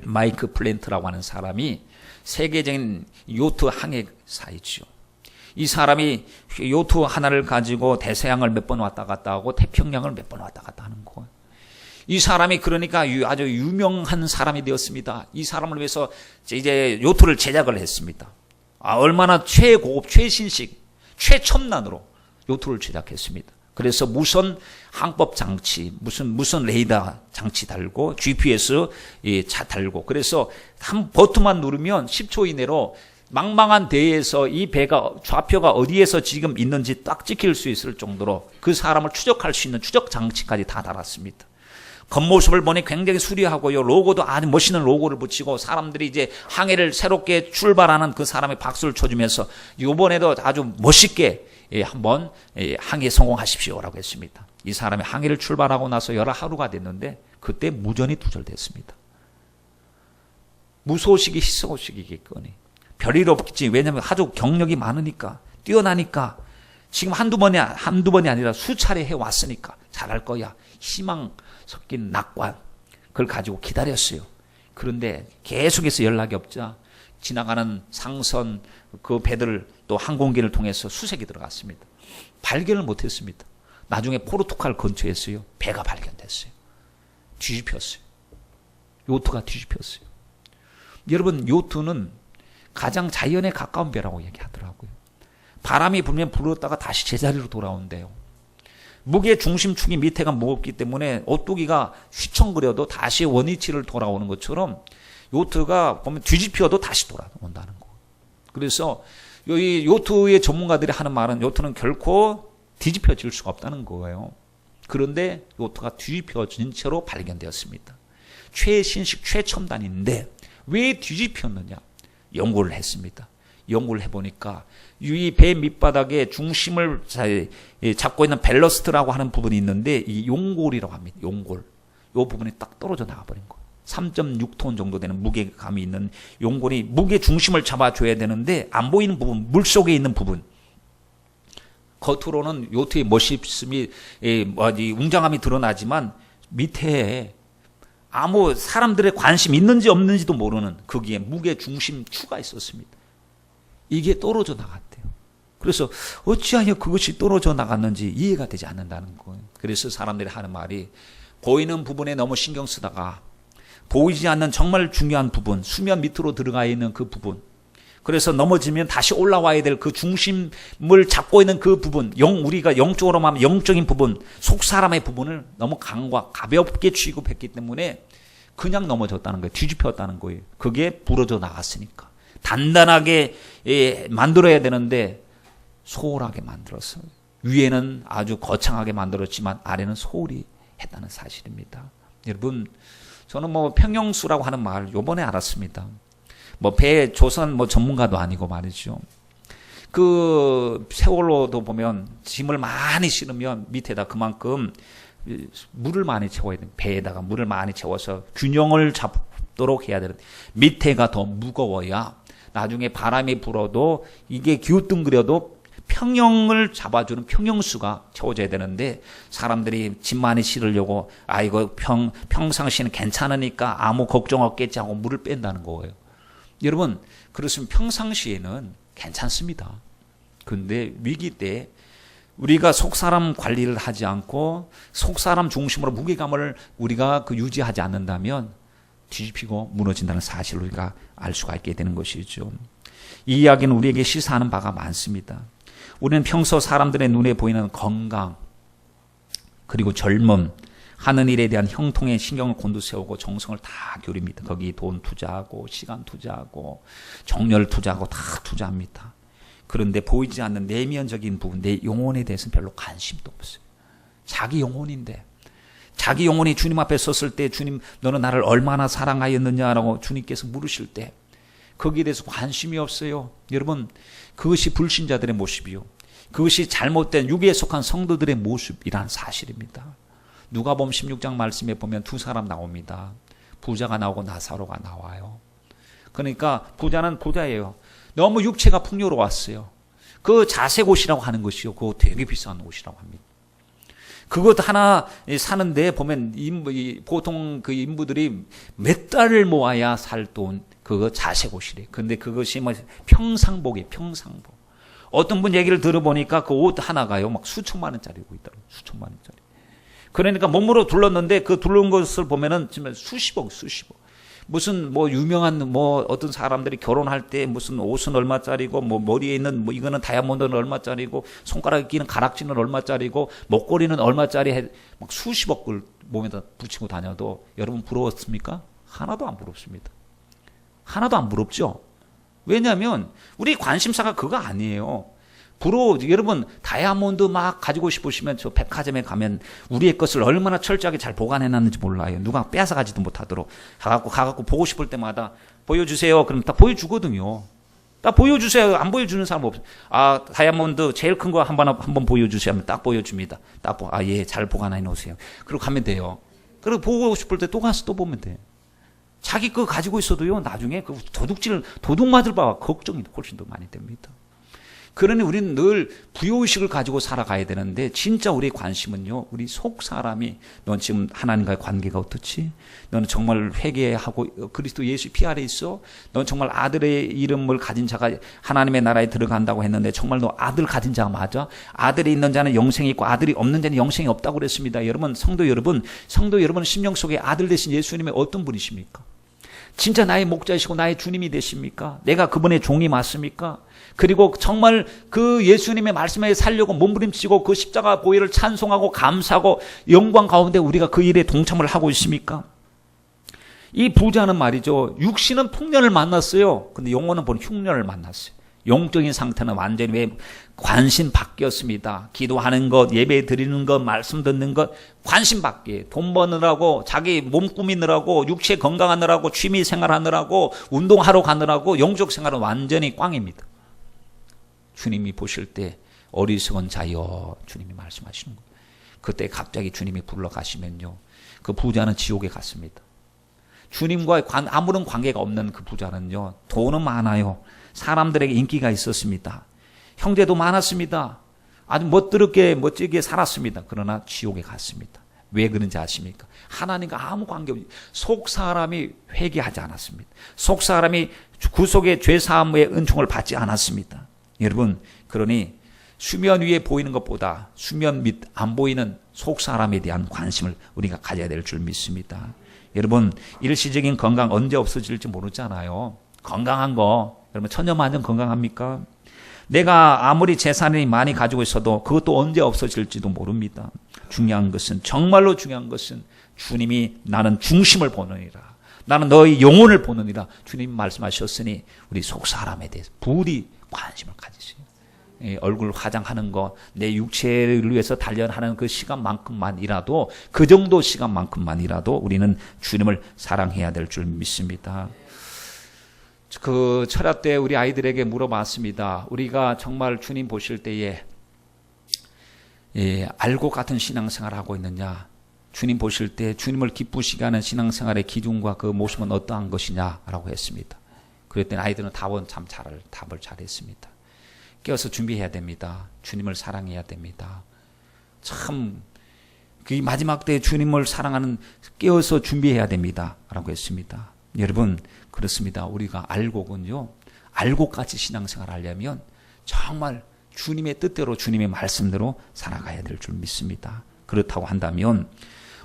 마이크 플랜트라고 하는 사람이 세계적인 요트 항해사이죠. 이 사람이 요트 하나를 가지고 대서양을 몇 번 왔다 갔다 하고 태평양을 몇 번 왔다 갔다 하는 거예요. 이 사람이 그러니까 아주 유명한 사람이 되었습니다. 이 사람을 위해서 이제 요트를 제작을 했습니다. 얼마나 최고급, 최신식, 최첨단으로 요트를 제작했습니다. 그래서 무선 항법 장치, 무슨 레이더 장치 달고 GPS 차 달고 그래서 한 버튼만 누르면 10초 이내로 망망한 대에서 이 배가 좌표가 어디에서 지금 있는지 딱 찍힐 수 있을 정도로 그 사람을 추적할 수 있는 추적 장치까지 다 달았습니다. 겉모습을 보니 굉장히 수려하고요. 로고도 아주 멋있는 로고를 붙이고 사람들이 이제 항해를 새롭게 출발하는 그 사람의 박수를 쳐주면서 이번에도 아주 멋있게 한번 항해 성공하십시오라고 했습니다. 이 사람이 항해를 출발하고 나서 여러 하루가 됐는데 그때 무전이 두절됐습니다. 무소식이 희소식이겠거니. 별일 없겠지. 왜냐하면 하도 경력이 많으니까, 뛰어나니까, 지금 한두 번이 아니라 수차례 해왔으니까 잘할 거야. 희망 섞인 낙관. 그걸 가지고 기다렸어요. 그런데 계속해서 연락이 없자 지나가는 상선 그 배들 또 항공기를 통해서 수색이 들어갔습니다. 발견을 못했습니다. 나중에 포르투갈 근처에서요. 배가 발견됐어요. 뒤집혔어요. 요트가 뒤집혔어요. 여러분 요트는 가장 자연에 가까운 배라고 얘기하더라고요. 바람이 불면 불었다가 다시 제자리로 돌아온대요. 무게 중심축이 밑에가 무겁기 때문에 오뚜기가 휘청거려도 다시 원위치를 돌아오는 것처럼 요트가 보면 뒤집혀도 다시 돌아온다는 거. 그래서 이 요트의 전문가들이 하는 말은 요트는 결코 뒤집혀질 수가 없다는 거예요. 그런데 요트가 뒤집혀진 채로 발견되었습니다. 최신식 최첨단인데 왜 뒤집혔느냐? 연구를 했습니다. 연구를 해보니까 이 배 밑바닥에 중심을 잡고 있는 벨러스트라고 하는 부분이 있는데 이 용골이라고 합니다. 용골. 이 부분이 딱 떨어져 나가버린 거예요. 3.6톤 정도 되는 무게감이 있는 용골이 무게 중심을 잡아줘야 되는데 안 보이는 부분, 물속에 있는 부분. 겉으로는 요트의 멋있음이 웅장함이 드러나지만 밑에 아무 사람들의 관심 있는지 없는지도 모르는 거기에 무게 중심 추가 있었습니다. 이게 떨어져 나갔대요. 그래서 어찌하여 그것이 떨어져 나갔는지 이해가 되지 않는다는 거예요. 그래서 사람들이 하는 말이 보이는 부분에 너무 신경 쓰다가 보이지 않는 정말 중요한 부분, 수면 밑으로 들어가 있는 그 부분, 그래서 넘어지면 다시 올라와야 될 그 중심을 잡고 있는 그 부분, 우리가 영적으로 하면 영적인 부분, 속 사람의 부분을 너무 가볍게 취급했기 때문에 그냥 넘어졌다는 거예요. 뒤집혔다는 거예요. 그게 부러져 나갔으니까. 단단하게 만들어야 되는데 소홀하게 만들었어요. 위에는 아주 거창하게 만들었지만 아래는 소홀히 했다는 사실입니다. 여러분, 저는 평형수라고 하는 말 요번에 알았습니다. 배 조선 전문가도 아니고 말이죠. 그 세월호도 보면 짐을 많이 실으면 밑에다 그만큼 물을 많이 채워야 돼요. 배에다가 물을 많이 채워서 균형을 잡도록 해야 되는데 밑에가 더 무거워야 나중에 바람이 불어도 이게 기우뚱거려도 평형을 잡아주는 평형수가 채워져야 되는데 사람들이 짐 많이 실으려고 이거 평상시는 괜찮으니까 아무 걱정 없겠지 하고 물을 뺀다는 거예요. 여러분, 그렇으면 평상시에는 괜찮습니다. 그런데 위기 때 우리가 속사람 관리를 하지 않고 속사람 중심으로 무게감을 우리가 유지하지 않는다면 뒤집히고 무너진다는 사실을 우리가 알 수가 있게 되는 것이죠. 이 이야기는 우리에게 시사하는 바가 많습니다. 우리는 평소 사람들의 눈에 보이는 건강, 그리고 젊음, 하는 일에 대한 형통에 신경을 곤두세우고 정성을 다 기울입니다. 거기 돈 투자하고 시간 투자하고 정열 투자하고 다 투자합니다. 그런데 보이지 않는 내면적인 부분, 내 영혼에 대해서는 별로 관심도 없어요. 자기 영혼인데, 자기 영혼이 주님 앞에 섰을 때 주님 너는 나를 얼마나 사랑하였느냐라고 주님께서 물으실 때 거기에 대해서 관심이 없어요. 여러분, 그것이 불신자들의 모습이요, 그것이 잘못된 육에 속한 성도들의 모습이란 사실입니다. 누가복음 16장 말씀에 보면 두 사람 나옵니다. 부자가 나오고 나사로가 나와요. 그러니까 부자는 부자예요. 너무 육체가 풍요로웠어요. 그 자색 옷이라고 하는 것이요, 그거 되게 비싼 옷이라고 합니다. 그것 하나 사는데 보면 보통 그 인부들이 몇 달을 모아야 살 돈, 그거 자색 옷이래. 근데 그것이 평상복이에요, 평상복. 어떤 분 얘기를 들어보니까 그 옷 하나가요, 막 수천만 원짜리고 있더라고요. 수천만 원짜리. 그러니까 몸으로 둘렀는데 그 둘른 것을 보면은 정말 수십억. 무슨 유명한 어떤 사람들이 결혼할 때 무슨 옷은 얼마짜리고 머리에 있는 이거는 다이아몬드는 얼마짜리고 손가락에 끼는 가락지는 얼마짜리고 목걸이는 얼마짜리 막 수십억을 몸에다 붙이고 다녀도 여러분 부러웠습니까? 하나도 안 부럽습니다. 하나도 안 부럽죠? 왜냐하면 우리 관심사가 그거 아니에요. 여러분, 다이아몬드 막 가지고 싶으시면 저 백화점에 가면 우리의 것을 얼마나 철저하게 잘 보관해놨는지 몰라요. 누가 뺏어가지도 못하도록 가갖고 보고 싶을 때마다 보여주세요. 그럼 다 보여주거든요. 다 보여주세요. 안 보여주는 사람 없어요. 다이아몬드 제일 큰 거 한번 보여주세요 하면 딱 보여줍니다. 예, 잘 보관해 놓으세요. 그리고 가면 돼요. 그리고 보고 싶을 때 또 가서 또 보면 돼요. 자기 거 가지고 있어도요, 나중에 그 도둑 맞을까 걱정이 훨씬 더 많이 됩니다. 그러니 우리는 늘 부요의식을 가지고 살아가야 되는데, 진짜 우리의 관심은요, 우리 속 사람이, 넌 지금 하나님과의 관계가 어떻지? 너는 정말 회개하고 그리스도 예수 피 아래 있어? 넌 정말 아들의 이름을 가진 자가 하나님의 나라에 들어간다고 했는데 정말 너 아들 가진 자가 맞아? 아들이 있는 자는 영생이 있고 아들이 없는 자는 영생이 없다고 그랬습니다. 여러분, 성도 여러분은 심령 속에 아들 되신 예수님의 어떤 분이십니까? 진짜 나의 목자이시고 나의 주님이 되십니까? 내가 그분의 종이 맞습니까? 그리고 정말 그 예수님의 말씀에 살려고 몸부림치고 그 십자가 보혈을 찬송하고 감사하고 영광 가운데 우리가 그 일에 동참을 하고 있습니까? 이 부자는 말이죠, 육신은 풍년을 만났어요. 근데 영혼은 본 흉년을 만났어요. 영적인 상태는 완전히 왜 관심 바뀌었습니다. 기도하는 것, 예배 드리는 것, 말씀 듣는 것, 관심 바뀌어요. 돈 버느라고, 자기 몸 꾸미느라고, 육체 건강하느라고, 취미 생활하느라고, 운동하러 가느라고 영적 생활은 완전히 꽝입니다. 주님이 보실 때 어리석은 자여, 주님이 말씀하시는 거예요. 그때 갑자기 주님이 불러가시면요, 그 부자는 지옥에 갔습니다. 주님과 아무런 관계가 없는 그 부자는요, 돈은 많아요. 사람들에게 인기가 있었습니다. 형제도 많았습니다. 아주 멋지게 살았습니다. 그러나 지옥에 갔습니다. 왜 그런지 아십니까? 하나님과 아무 관계없이 속 사람이 회개하지 않았습니다. 속 사람이 구속의 죄사함의 은총을 받지 않았습니다. 여러분, 그러니 수면 위에 보이는 것보다 수면 밑 안 보이는 속 사람에 대한 관심을 우리가 가져야 될 줄 믿습니다. 여러분, 일시적인 건강 언제 없어질지 모르잖아요. 건강한 거, 여러분 천년만년 건강합니까? 내가 아무리 재산이 많이 가지고 있어도 그것도 언제 없어질지도 모릅니다. 정말로 중요한 것은 주님이 나는 중심을 보느니라, 나는 너의 영혼을 보느니라 주님이 말씀하셨으니 우리 속 사람에 대해서 부디 관심을 가지세요. 얼굴 화장하는 거, 내 육체를 위해서 단련하는 그 시간만큼만이라도, 그 정도 시간만큼만이라도 우리는 주님을 사랑해야 될 줄 믿습니다. 그 철야 때 우리 아이들에게 물어봤습니다. 우리가 정말 주님 보실 때에 알고 같은 신앙생활을 하고 있느냐, 주님 보실 때 주님을 기쁘시게 하는 신앙생활의 기준과 그 모습은 어떠한 것이냐라고 했습니다. 그랬더니 아이들은 답을 잘했습니다. 깨어서 준비해야 됩니다. 주님을 사랑해야 됩니다. 참, 그 마지막 때 주님을 사랑하는, 깨어서 준비해야 됩니다 라고 했습니다. 여러분, 그렇습니다. 우리가 알고까지 신앙생활을 하려면 정말 주님의 뜻대로, 주님의 말씀대로 살아가야 될 줄 믿습니다. 그렇다고 한다면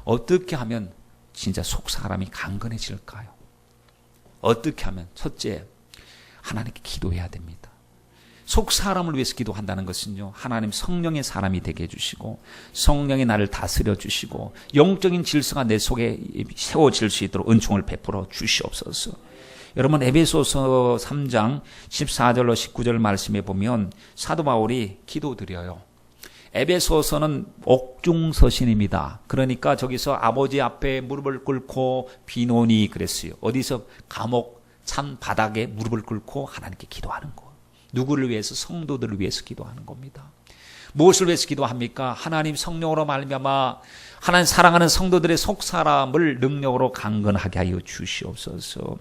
어떻게 하면 진짜 속 사람이 강건해질까요? 어떻게 하면? 첫째, 하나님께 기도해야 됩니다. 속 사람을 위해서 기도한다는 것은요, 하나님 성령의 사람이 되게 해주시고 성령이 나를 다스려 주시고 영적인 질서가 내 속에 세워질 수 있도록 은총을 베풀어 주시옵소서. 여러분, 에베소서 3장 14절로 19절 말씀에 보면 사도 바울이 기도드려요. 에베소서는 옥중서신입니다. 그러니까 저기서 아버지 앞에 무릎을 꿇고 비노니 그랬어요. 어디서? 감옥 찬 바닥에 무릎을 꿇고 하나님께 기도하는 거. 누구를 위해서? 성도들을 위해서 기도하는 겁니다. 무엇을 위해서 기도합니까? 하나님 성령으로 말미암아 하나님 사랑하는 성도들의 속사람을 능력으로 강건하게 하여 주시옵소서.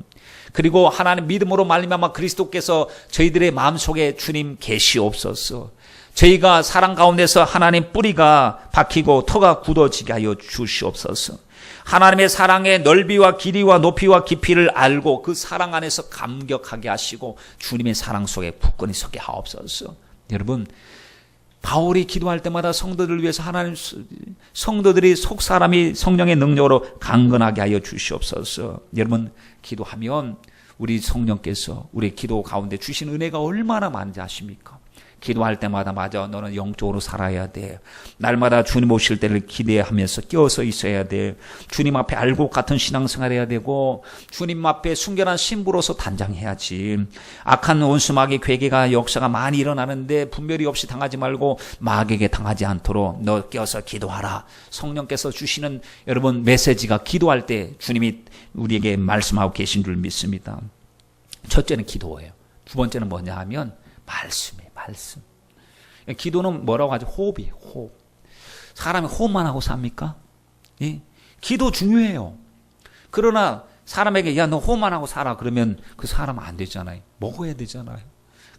그리고 하나님 믿음으로 말미암아 그리스도께서 저희들의 마음속에 주님 계시옵소서. 저희가 사랑 가운데서 하나님 뿌리가 박히고 터가 굳어지게 하여 주시옵소서. 하나님의 사랑의 넓이와 길이와 높이와 깊이를 알고 그 사랑 안에서 감격하게 하시고 주님의 사랑 속에 굳건히 서게 하옵소서. 여러분, 바울이 기도할 때마다 성도들을 위해서 하나님 성도들이 속사람이 성령의 능력으로 강건하게 하여 주시옵소서. 여러분, 기도하면 우리 성령께서 우리 기도 가운데 주신 은혜가 얼마나 많은지 아십니까? 기도할 때마다 맞아, 너는 영적으로 살아야 돼. 날마다 주님 오실 때를 기대하면서 끼어서 있어야 돼. 주님 앞에 알고 같은 신앙생활 해야 되고 주님 앞에 순결한 신부로서 단장해야지. 악한 원수 마귀 괴계가 역사가 많이 일어나는데 분별이 없이 당하지 말고 마귀에게 당하지 않도록 너 끼어서 기도하라. 성령께서 주시는 여러분 메시지가 기도할 때 주님이 우리에게 말씀하고 계신 줄 믿습니다. 첫째는 기도예요. 두 번째는 뭐냐 하면 말씀이에요. 말씀. 기도는 뭐라고 하죠? 호흡이에요. 호흡. 사람이 호흡만 하고 삽니까? 예? 기도 중요해요. 그러나 사람에게 야 너 호만하고 살아 그러면 그 사람은 안 되잖아요. 먹어야 되잖아요.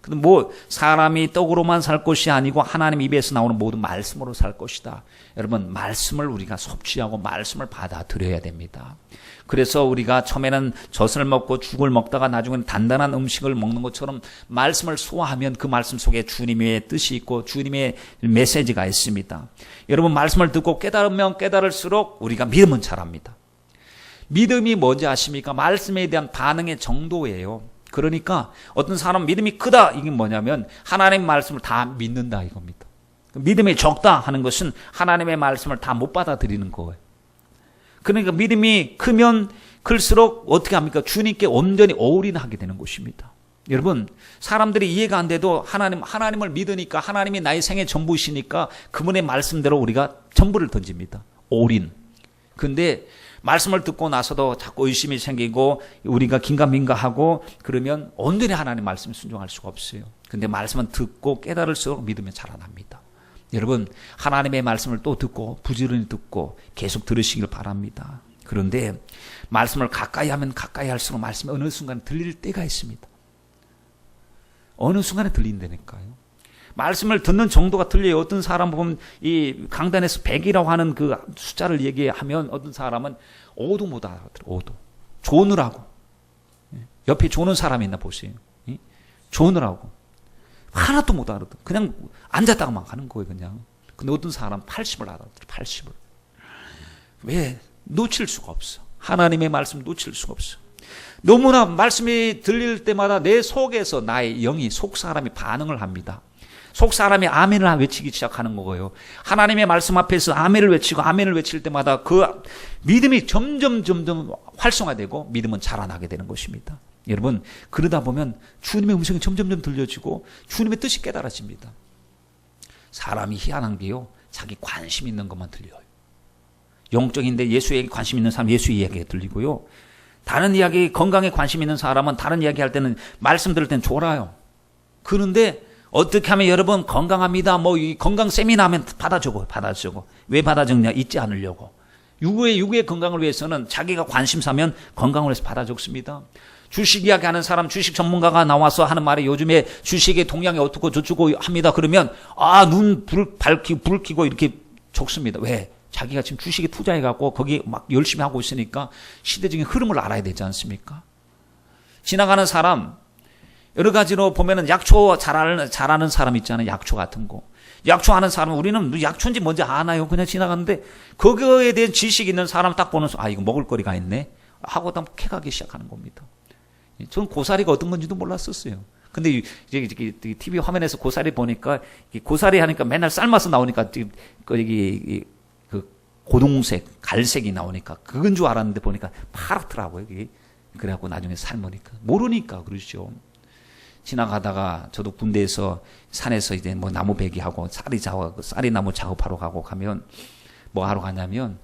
근데 뭐 사람이 떡으로만 살 것이 아니고 하나님 입에서 나오는 모든 말씀으로 살 것이다. 여러분 말씀을 우리가 섭취하고 말씀을 받아들여야 됩니다. 그래서 우리가 처음에는 젖을 먹고 죽을 먹다가 나중에는 단단한 음식을 먹는 것처럼 말씀을 소화하면 그 말씀 속에 주님의 뜻이 있고 주님의 메시지가 있습니다. 여러분 말씀을 듣고 깨달으면 깨달을수록 우리가 믿음은 자랍니다. 믿음이 뭔지 아십니까? 말씀에 대한 반응의 정도예요. 그러니까 어떤 사람 믿음이 크다 이게 뭐냐면 하나님의 말씀을 다 믿는다 이겁니다. 믿음이 적다 하는 것은 하나님의 말씀을 다 못 받아들이는 거예요. 그러니까 믿음이 크면 클수록 어떻게 합니까? 주님께 온전히 올인하게 되는 것입니다. 여러분 사람들이 이해가 안 돼도 하나님을 믿으니까 하나님이 나의 생애 전부이시니까 그분의 말씀대로 우리가 전부를 던집니다. 올인. 근데 말씀을 듣고 나서도 자꾸 의심이 생기고 우리가 긴가민가하고 그러면 온전히 하나님 말씀에 순종할 수가 없어요. 근데 말씀은 듣고 깨달을수록 믿음이 자라납니다. 여러분 하나님의 말씀을 또 듣고 부지런히 듣고 계속 들으시길 바랍니다. 그런데 말씀을 가까이 하면 가까이 할수록 말씀이 어느 순간 들릴 때가 있습니다. 어느 순간에 들린다니까요. 말씀을 듣는 정도가 틀려요. 어떤 사람 보면 이 강단에서 100이라고 하는 그 숫자를 얘기하면 어떤 사람은 5도 못 알아들어요. 5도. 조느라고. 옆에 조는 사람이 있나 보세요. 조느라고. 하나도 못 알아들어. 그냥 앉았다가만 가는 거예요. 그냥. 근데 어떤 사람은 80을 알아들어요. 80을. 왜? 놓칠 수가 없어. 하나님의 말씀 놓칠 수가 없어. 너무나 말씀이 들릴 때마다 내 속에서 나의 영이 속사람이 반응을 합니다. 속사람이 아멘을 외치기 시작하는 거예요. 하나님의 말씀 앞에서 아멘을 외치고 아멘을 외칠 때마다 그 믿음이 점점 활성화되고 믿음은 자라나게 되는 것입니다. 여러분 그러다 보면 주님의 음성이 점점 들려지고 주님의 뜻이 깨달아집니다. 사람이 희한한 게요. 자기 관심 있는 것만 들려요. 영적인데 예수에게 관심 있는 사람 예수 이야기가 들리고요. 다른 이야기 건강에 관심 있는 사람은 다른 이야기 할 때는 말씀 들을 때는 졸아요. 그런데 어떻게 하면 여러분 건강합니다. 뭐 이 건강 세미나 하면 받아 적어. 왜 받아 적냐? 잊지 않으려고. 육의 건강을 위해서는 자기가 관심사면 건강을 위해서 받아 적습니다. 주식 이야기 하는 사람 주식 전문가가 나와서 하는 말이 요즘에 주식의 동향이 어떻고 저쩌고 합니다. 그러면 눈 불 켜고 이렇게 적습니다. 왜? 자기가 지금 주식에 투자해갖고 거기 막 열심히 하고 있으니까 시대적인 흐름을 알아야 되지 않습니까? 지나가는 사람 여러 가지로 보면은 약초 잘하는 사람 있잖아요. 약초 같은 거. 약초 하는 사람 우리는 약초인지 뭔지 아나요? 그냥 지나가는데 그거에 대한 지식이 있는 사람 딱 보면서 이거 먹을 거리가 있네 하고 딱 캐가기 시작하는 겁니다. 저는 고사리가 어떤 건지도 몰랐었어요. 근데 이제 TV 화면에서 고사리 보니까 고사리 하니까 맨날 삶아서 나오니까 그 고동색, 갈색이 나오니까 그건 줄 알았는데 보니까 파랗더라고요. 그래갖고 나중에 삶으니까 모르니까 그러죠. 지나가다가 저도 군대에서 산에서 이제 뭐 나무 베기하고 쌀이나무 작업하러 가면 뭐 하러 가냐면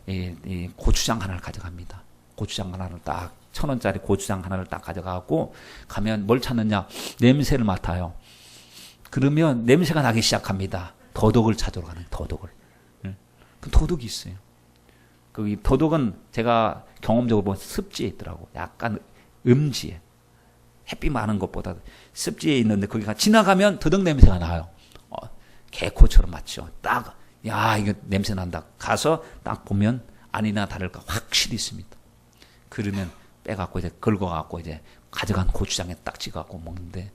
이 고추장 하나를 가져갑니다. 고추장 하나를 딱 1,000원짜리 고추장 하나를 딱 가져가고 가면 뭘 찾느냐? 냄새를 맡아요. 그러면 냄새가 나기 시작합니다. 더덕을 찾으러 가는 더덕을. 그 더덕이 있어요. 그 더덕은 제가 경험적으로 보면 습지에 있더라고. 약간 음지에. 햇빛 많은 것보다 습지에 있는데 거기가 지나가면 더덕 냄새가 나요. 개코처럼 맞죠. 딱, 이거 냄새 난다. 가서 딱 보면 아니나 다를까 확실히 있습니다. 그러면 빼갖고 이제 긁어갖고 이제 가져간 고추장에 딱 찍어갖고 먹는데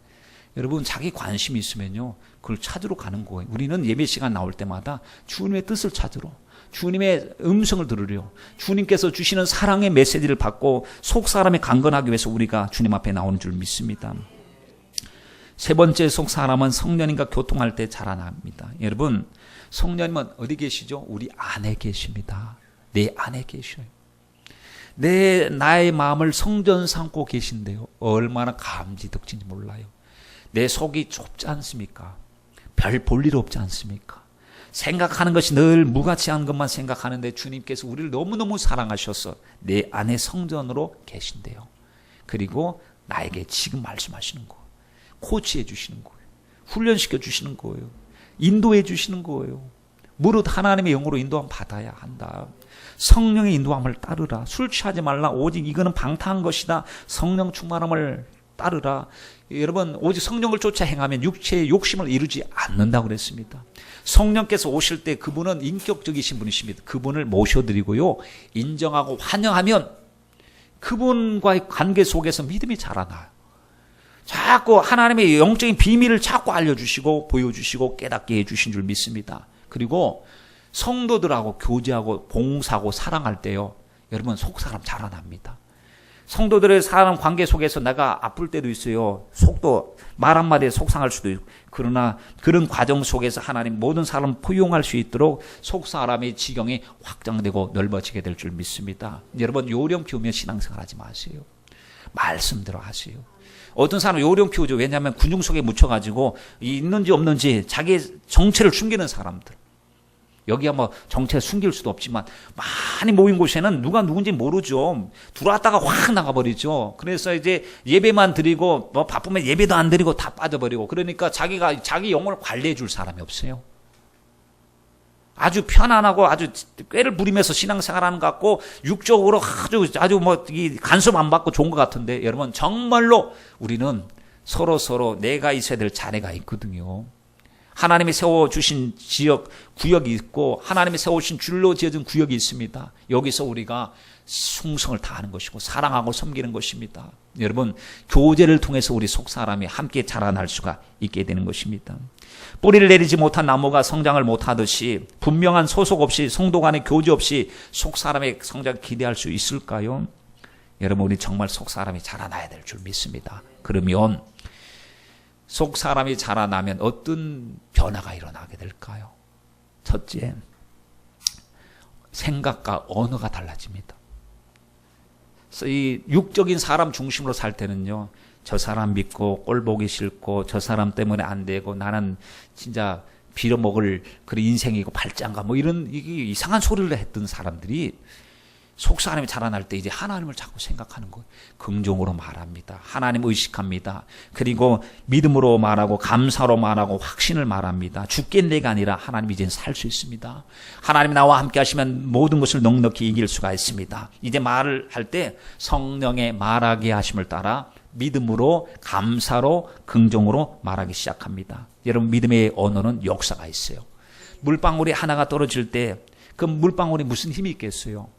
여러분 자기 관심이 있으면요 그걸 찾으러 가는 거예요. 우리는 예배 시간 나올 때마다 주님의 뜻을 찾으러 주님의 음성을 들으려 주님께서 주시는 사랑의 메시지를 받고 속사람이 강건하기 위해서 우리가 주님 앞에 나오는 줄 믿습니다. 세 번째 속사람은 성령님과 교통할 때 자라납니다. 여러분 성령님은 어디 계시죠? 우리 안에 계십니다. 내 안에 계셔요. 나의 마음을 성전 삼고 계신데요. 얼마나 감지덕진지 몰라요. 내 속이 좁지 않습니까? 별 볼 일 없지 않습니까? 생각하는 것이 늘 무가치한 것만 생각하는데 주님께서 우리를 너무너무 사랑하셔서 내 안에 성전으로 계신대요. 그리고 나에게 지금 말씀하시는 거예요. 코치해 주시는 거예요. 훈련시켜 주시는 거예요. 인도해 주시는 거예요. 무릇 하나님의 영으로 인도함 받아야 한다. 성령의 인도함을 따르라. 술 취하지 말라. 오직 이거는 방탕한 것이다. 성령 충만함을 따르라. 여러분, 오직 성령을 쫓아 행하면 육체의 욕심을 이루지 않는다고 그랬습니다. 성령께서 오실 때 그분은 인격적이신 분이십니다. 그분을 모셔드리고요, 인정하고 환영하면 그분과의 관계 속에서 믿음이 자라나요. 자꾸 하나님의 영적인 비밀을 자꾸 알려주시고 보여주시고 깨닫게 해주신 줄 믿습니다. 그리고 성도들하고 교제하고 봉사하고 사랑할 때요, 여러분 속사람 자라납니다. 성도들의 사람 관계 속에서 내가 아플 때도 있어요. 속도 말 한마디에 속상할 수도 있고, 그러나 그런 과정 속에서 하나님 모든 사람을 포용할 수 있도록 속사람의 지경이 확장되고 넓어지게 될 줄 믿습니다. 여러분, 요령 피우며 신앙생활 하지 마세요. 말씀대로 하세요. 어떤 사람은 요령 피우죠. 왜냐하면 군중 속에 묻혀가지고 있는지 없는지 자기 정체를 숨기는 사람들. 여기야 뭐 정체 숨길 수도 없지만 많이 모인 곳에는 누가 누군지 모르죠. 들어왔다가 확 나가버리죠. 그래서 이제 예배만 드리고 뭐 바쁘면 예배도 안 드리고 다 빠져버리고, 그러니까 자기가 자기 영혼을 관리해 줄 사람이 없어요. 아주 편안하고 아주 꾀를 부리면서 신앙생활하는 것 같고 육적으로 아주 뭐 간섭 안 받고 좋은 것 같은데, 여러분 정말로 우리는 서로 내가 있어야 될 자리가 있거든요. 하나님이 세워주신 지역, 구역이 있고 하나님이 세우신 줄로 지어진 구역이 있습니다. 여기서 우리가 충성을 다하는 것이고 사랑하고 섬기는 것입니다. 여러분, 교제를 통해서 우리 속사람이 함께 자라날 수가 있게 되는 것입니다. 뿌리를 내리지 못한 나무가 성장을 못하듯이 분명한 소속 없이 성도 간의 교제 없이 속사람의 성장을 기대할 수 있을까요? 여러분, 우리 정말 속사람이 자라나야 될 줄 믿습니다. 그러면 속 사람이 자라나면 어떤 변화가 일어나게 될까요? 첫째, 생각과 언어가 달라집니다. 이 육적인 사람 중심으로 살 때는요, 저 사람 믿고 꼴 보기 싫고 저 사람 때문에 안 되고 나는 진짜 빌어먹을 그런 인생이고 발장가 뭐 이런 이상한 소리를 했던 사람들이 속 사람이 자라날 때 이제 하나님을 자꾸 생각하는 거예요. 긍정으로 말합니다. 하나님 의식합니다. 그리고 믿음으로 말하고 감사로 말하고 확신을 말합니다. 죽겠네가 아니라 하나님 이제는 살 수 있습니다. 하나님 나와 함께 하시면 모든 것을 넉넉히 이길 수가 있습니다. 이제 말을 할 때 성령의 말하게 하심을 따라 믿음으로 감사로 긍정으로 말하기 시작합니다. 여러분, 믿음의 언어는 역사가 있어요. 물방울이 하나가 떨어질 때 그 물방울이 무슨 힘이 있겠어요?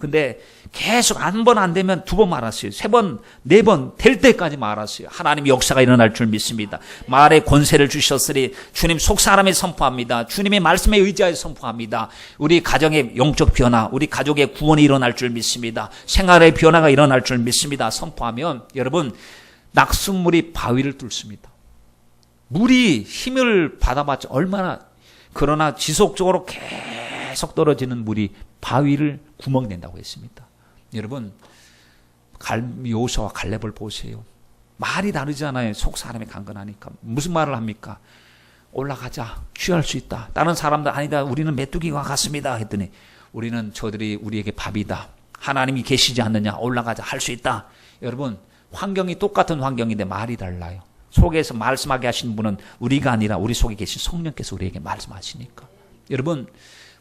근데 계속 한 번 안 되면 두 번 말았어요. 세 번, 네 번 될 때까지 말았어요. 하나님 역사가 일어날 줄 믿습니다. 말의 권세를 주셨으니 주님 속 사람에 선포합니다. 주님의 말씀에 의지하여 선포합니다. 우리 가정의 영적 변화, 우리 가족의 구원이 일어날 줄 믿습니다. 생활의 변화가 일어날 줄 믿습니다. 선포하면 여러분, 낙숫물이 바위를 뚫습니다. 물이 힘을 받아봤자 얼마나, 그러나 지속적으로 계속 떨어지는 물이 바위를 구멍 낸다고 했습니다. 여러분, 여호수아와 갈렙을 보세요. 말이 다르잖아요. 속 사람이 강건하니까. 무슨 말을 합니까? 올라가자, 취할 수 있다. 다른 사람들 아니다, 우리는 메뚜기와 같습니다 했더니 우리는 저들이 우리에게 밥이다. 하나님이 계시지 않느냐, 올라가자, 할 수 있다. 여러분, 환경이 똑같은 환경인데 말이 달라요. 속에서 말씀하게 하신 분은 우리가 아니라 우리 속에 계신 성령께서 우리에게 말씀하시니까. 여러분,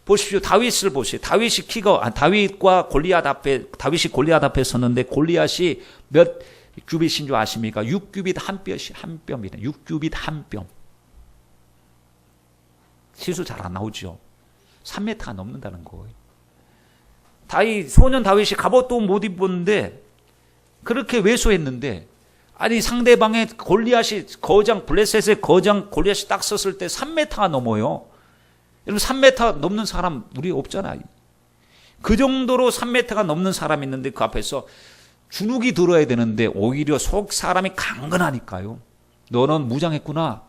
보십시오. 다윗을 보세요. 다윗과 골리앗 앞에, 다윗이 골리앗 앞에 섰는데 골리앗이 몇 규빗인 줄 아십니까? 6규빗 한 뼘이래. 6규빗 한 뼘. 시수 잘 안 나오죠. 3m가 넘는다는 거예요. 소년 다윗이 갑옷도 못 입었는데 그렇게 왜소했는데, 아니 상대방의 골리앗이 블레셋의 거장 골리앗이 딱 섰을 때 3m가 넘어요. 여러분, 3m 넘는 사람 우리 없잖아요. 그 정도로 3m가 넘는 사람이 있는데 그 앞에서 주눅이 들어야 되는데 오히려 속 사람이 강건하니까요. 너는 무장했구나.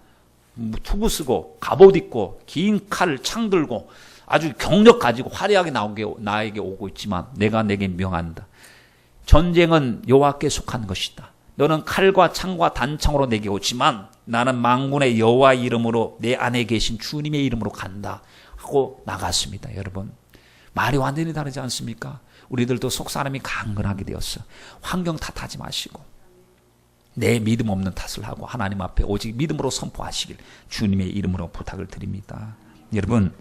투구 쓰고 갑옷 입고 긴 칼 창 들고 아주 경력 가지고 화려하게 나에게 오고 있지만 내가 내게 명한다. 전쟁은 여호와께 속한 것이다. 너는 칼과 창과 단창으로 내게 오지만 나는 만군의 여호와 이름으로 내 안에 계신 주님의 이름으로 간다 하고 나갔습니다. 여러분, 말이 완전히 다르지 않습니까? 우리들도 속사람이 강건하게 되었어. 환경 탓하지 마시고 내 믿음 없는 탓을 하고 하나님 앞에 오직 믿음으로 선포하시길 주님의 이름으로 부탁을 드립니다. 여러분,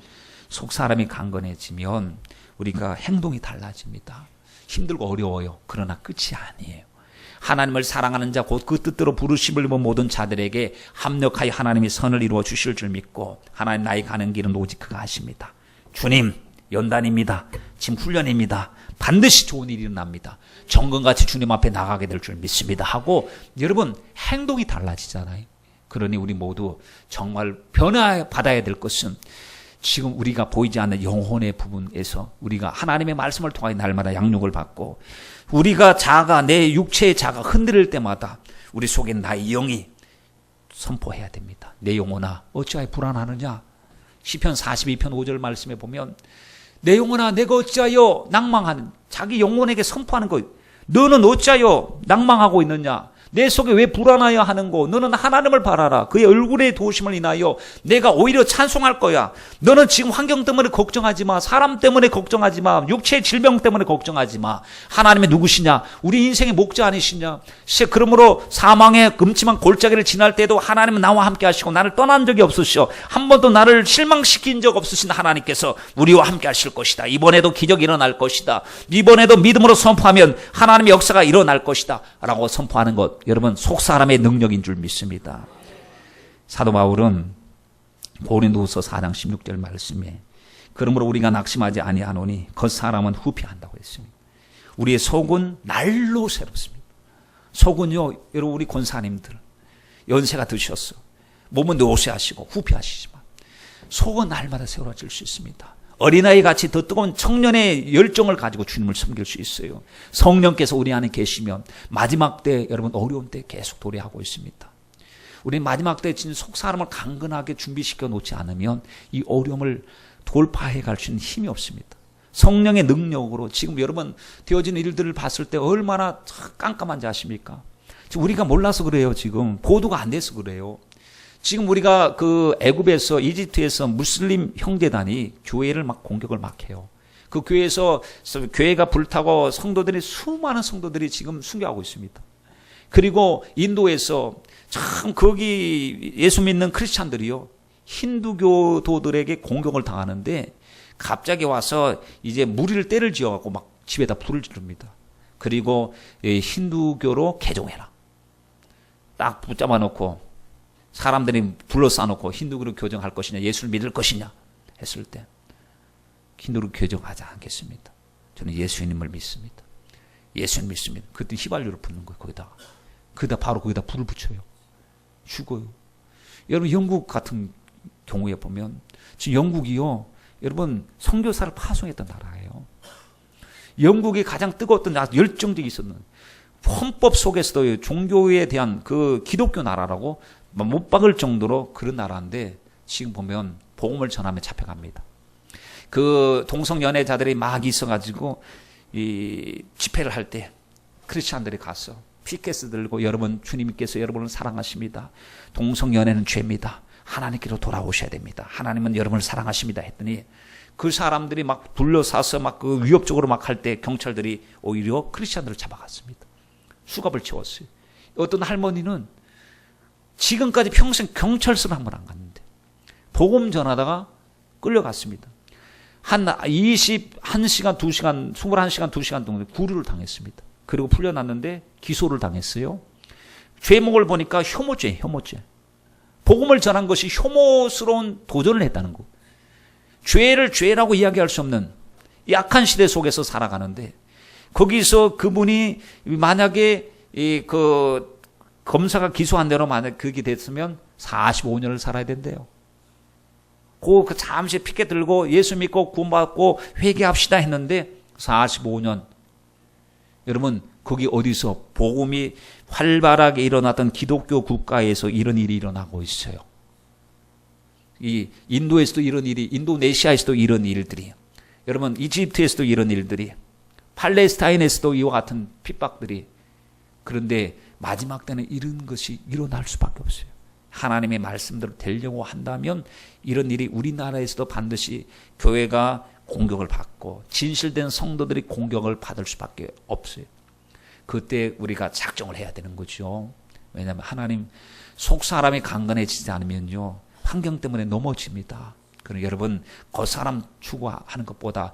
속 사람이 강건해지면 우리가 행동이 달라집니다. 힘들고 어려워요. 그러나 끝이 아니에요. 하나님을 사랑하는 자 곧 그 뜻대로 부르심을 입은 모든 자들에게 합력하여 하나님이 선을 이루어 주실 줄 믿고 하나님 나의 가는 길은 오직 그가 하십니다. 주님 연단입니다. 지금 훈련입니다. 반드시 좋은 일이 일어납니다. 정금같이 주님 앞에 나가게 될 줄 믿습니다 하고 여러분 행동이 달라지잖아요. 그러니 우리 모두 정말 변화받아야 될 것은 지금 우리가 보이지 않는 영혼의 부분에서 우리가 하나님의 말씀을 통하여 날마다 양육을 받고 우리가 자아가 내 육체의 자아가 흔들릴 때마다 우리 속에 나의 영이 선포해야 됩니다. 내 영혼아 어찌하여 불안하느냐. 시편 42편 5절 말씀에 보면 내 영혼아 내가 어찌하여 낭망하는 자기 영혼에게 선포하는 거 너는 어찌하여 낭망하고 있느냐. 내 속에 왜 불안하여 하는고 너는 하나님을 바라라. 그의 얼굴의 도우심을 인하여 내가 오히려 찬송할 거야. 너는 지금 환경 때문에 걱정하지 마. 사람 때문에 걱정하지 마. 육체의 질병 때문에 걱정하지 마. 하나님이 누구시냐. 우리 인생의 목자 아니시냐. 그러므로 사망의 음침한 골짜기를 지날 때도 하나님은 나와 함께 하시고 나를 떠난 적이 없으시오. 한 번도 나를 실망시킨 적 없으신 하나님께서 우리와 함께 하실 것이다. 이번에도 기적이 일어날 것이다. 이번에도 믿음으로 선포하면 하나님의 역사가 일어날 것이다 라고 선포하는 것 여러분 속 사람의 능력인 줄 믿습니다. 사도 바울은 고린도후서 4장 16절 말씀에 그러므로 우리가 낙심하지 아니하노니 겉사람은 후피한다고 했습니다. 우리의 속은 날로 새롭습니다. 속은요 여러분 우리 권사님들 연세가 드셨어. 몸은 노쇠하시고 후피하시지만 속은 날마다 새로워질 수 있습니다. 어린아이 같이 더 뜨거운 청년의 열정을 가지고 주님을 섬길 수 있어요. 성령께서 우리 안에 계시면 마지막 때 여러분 어려운 때 계속 도래하고 있습니다. 우리 마지막 때 진짜 속 사람을 강건하게 준비시켜 놓지 않으면 이 어려움을 돌파해 갈 수 있는 힘이 없습니다. 성령의 능력으로 지금 여러분 되어진 일들을 봤을 때 얼마나 깜깜한지 아십니까? 지금 우리가 몰라서 그래요. 지금 보도가 안 돼서 그래요. 지금 우리가 그 애굽에서 이집트에서 무슬림 형제단이 교회를 막 공격을 막 해요. 그 교회에서 교회가 불타고 수많은 성도들이 지금 순교하고 있습니다. 그리고 인도에서 참 거기 예수 믿는 크리스찬들이요 힌두교도들에게 공격을 당하는데 갑자기 와서 이제 무리를 때를 지어갖고 막 집에다 불을 지릅니다. 그리고 힌두교로 개종해라. 딱 붙잡아 놓고 사람들이 불러싸놓고 힌두교로 교정할 것이냐 예수를 믿을 것이냐 했을 때 힌두교로 교정하지 않겠습니다. 저는 예수님을 믿습니다. 예수님 믿습니다. 그때 휘발유를 붓는 거예요. 거기다 바로 거기다 불을 붙여요. 죽어요. 여러분 영국 같은 경우에 보면 지금 영국이요 여러분 선교사를 파송했던 나라예요. 영국이 가장 뜨거웠던 열정적이 있었는 헌법 속에서도 종교에 대한 그 기독교 나라라고 못 박을 정도로 그런 나라인데 지금 보면 복음을 전하면 잡혀갑니다. 그 동성 연애자들이 막 있어가지고 이 집회를 할 때 크리스찬들이 갔어. 피켓을 들고 여러분 주님께서 여러분을 사랑하십니다. 동성 연애는 죄입니다. 하나님께로 돌아오셔야 됩니다. 하나님은 여러분을 사랑하십니다. 했더니 그 사람들이 막 둘러싸서 막 그 위협적으로 막 할 때 경찰들이 오히려 크리스찬들을 잡아갔습니다. 수갑을 채웠어요. 어떤 할머니는 지금까지 평생 경찰서를 한 번 안 갔는데 복음 전하다가 끌려갔습니다. 한 21시간, 2시간, 21시간, 2시간 동안 구류를 당했습니다. 그리고 풀려났는데 기소를 당했어요. 죄목을 보니까 혐오죄. 복음을 전한 것이 혐오스러운 도전을 했다는 거. 죄를 죄라고 이야기할 수 없는 약한 시대 속에서 살아가는데 거기서 그분이 만약에 그 검사가 기소한 대로 만약 그게 됐으면 45년을 살아야 된대요. 그 잠시 피켓 들고 예수 믿고 구원받고 회개합시다 했는데 45년. 여러분 거기 어디서 복음이 활발하게 일어났던 기독교 국가에서 이런 일이 일어나고 있어요. 이 인도에서도 이런 일이, 인도네시아에서도 이런 일들이, 여러분 이집트에서도 이런 일들이, 팔레스타인에서도 이와 같은 핍박들이. 그런데 마지막 때는 이런 것이 일어날 수밖에 없어요. 하나님의 말씀대로 되려고 한다면 이런 일이 우리나라에서도 반드시 교회가 공격을 받고 진실된 성도들이 공격을 받을 수밖에 없어요. 그때 우리가 작정을 해야 되는 거죠. 왜냐하면 하나님 속 사람이 강건해지지 않으면요 환경 때문에 넘어집니다. 그럼 여러분 그 사람 추구하는 것보다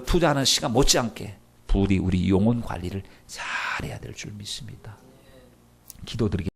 투자하는 시간 못지않게 부디 우리 영혼 관리를 잘해야 될 줄 믿습니다. 기도드리겠습니다.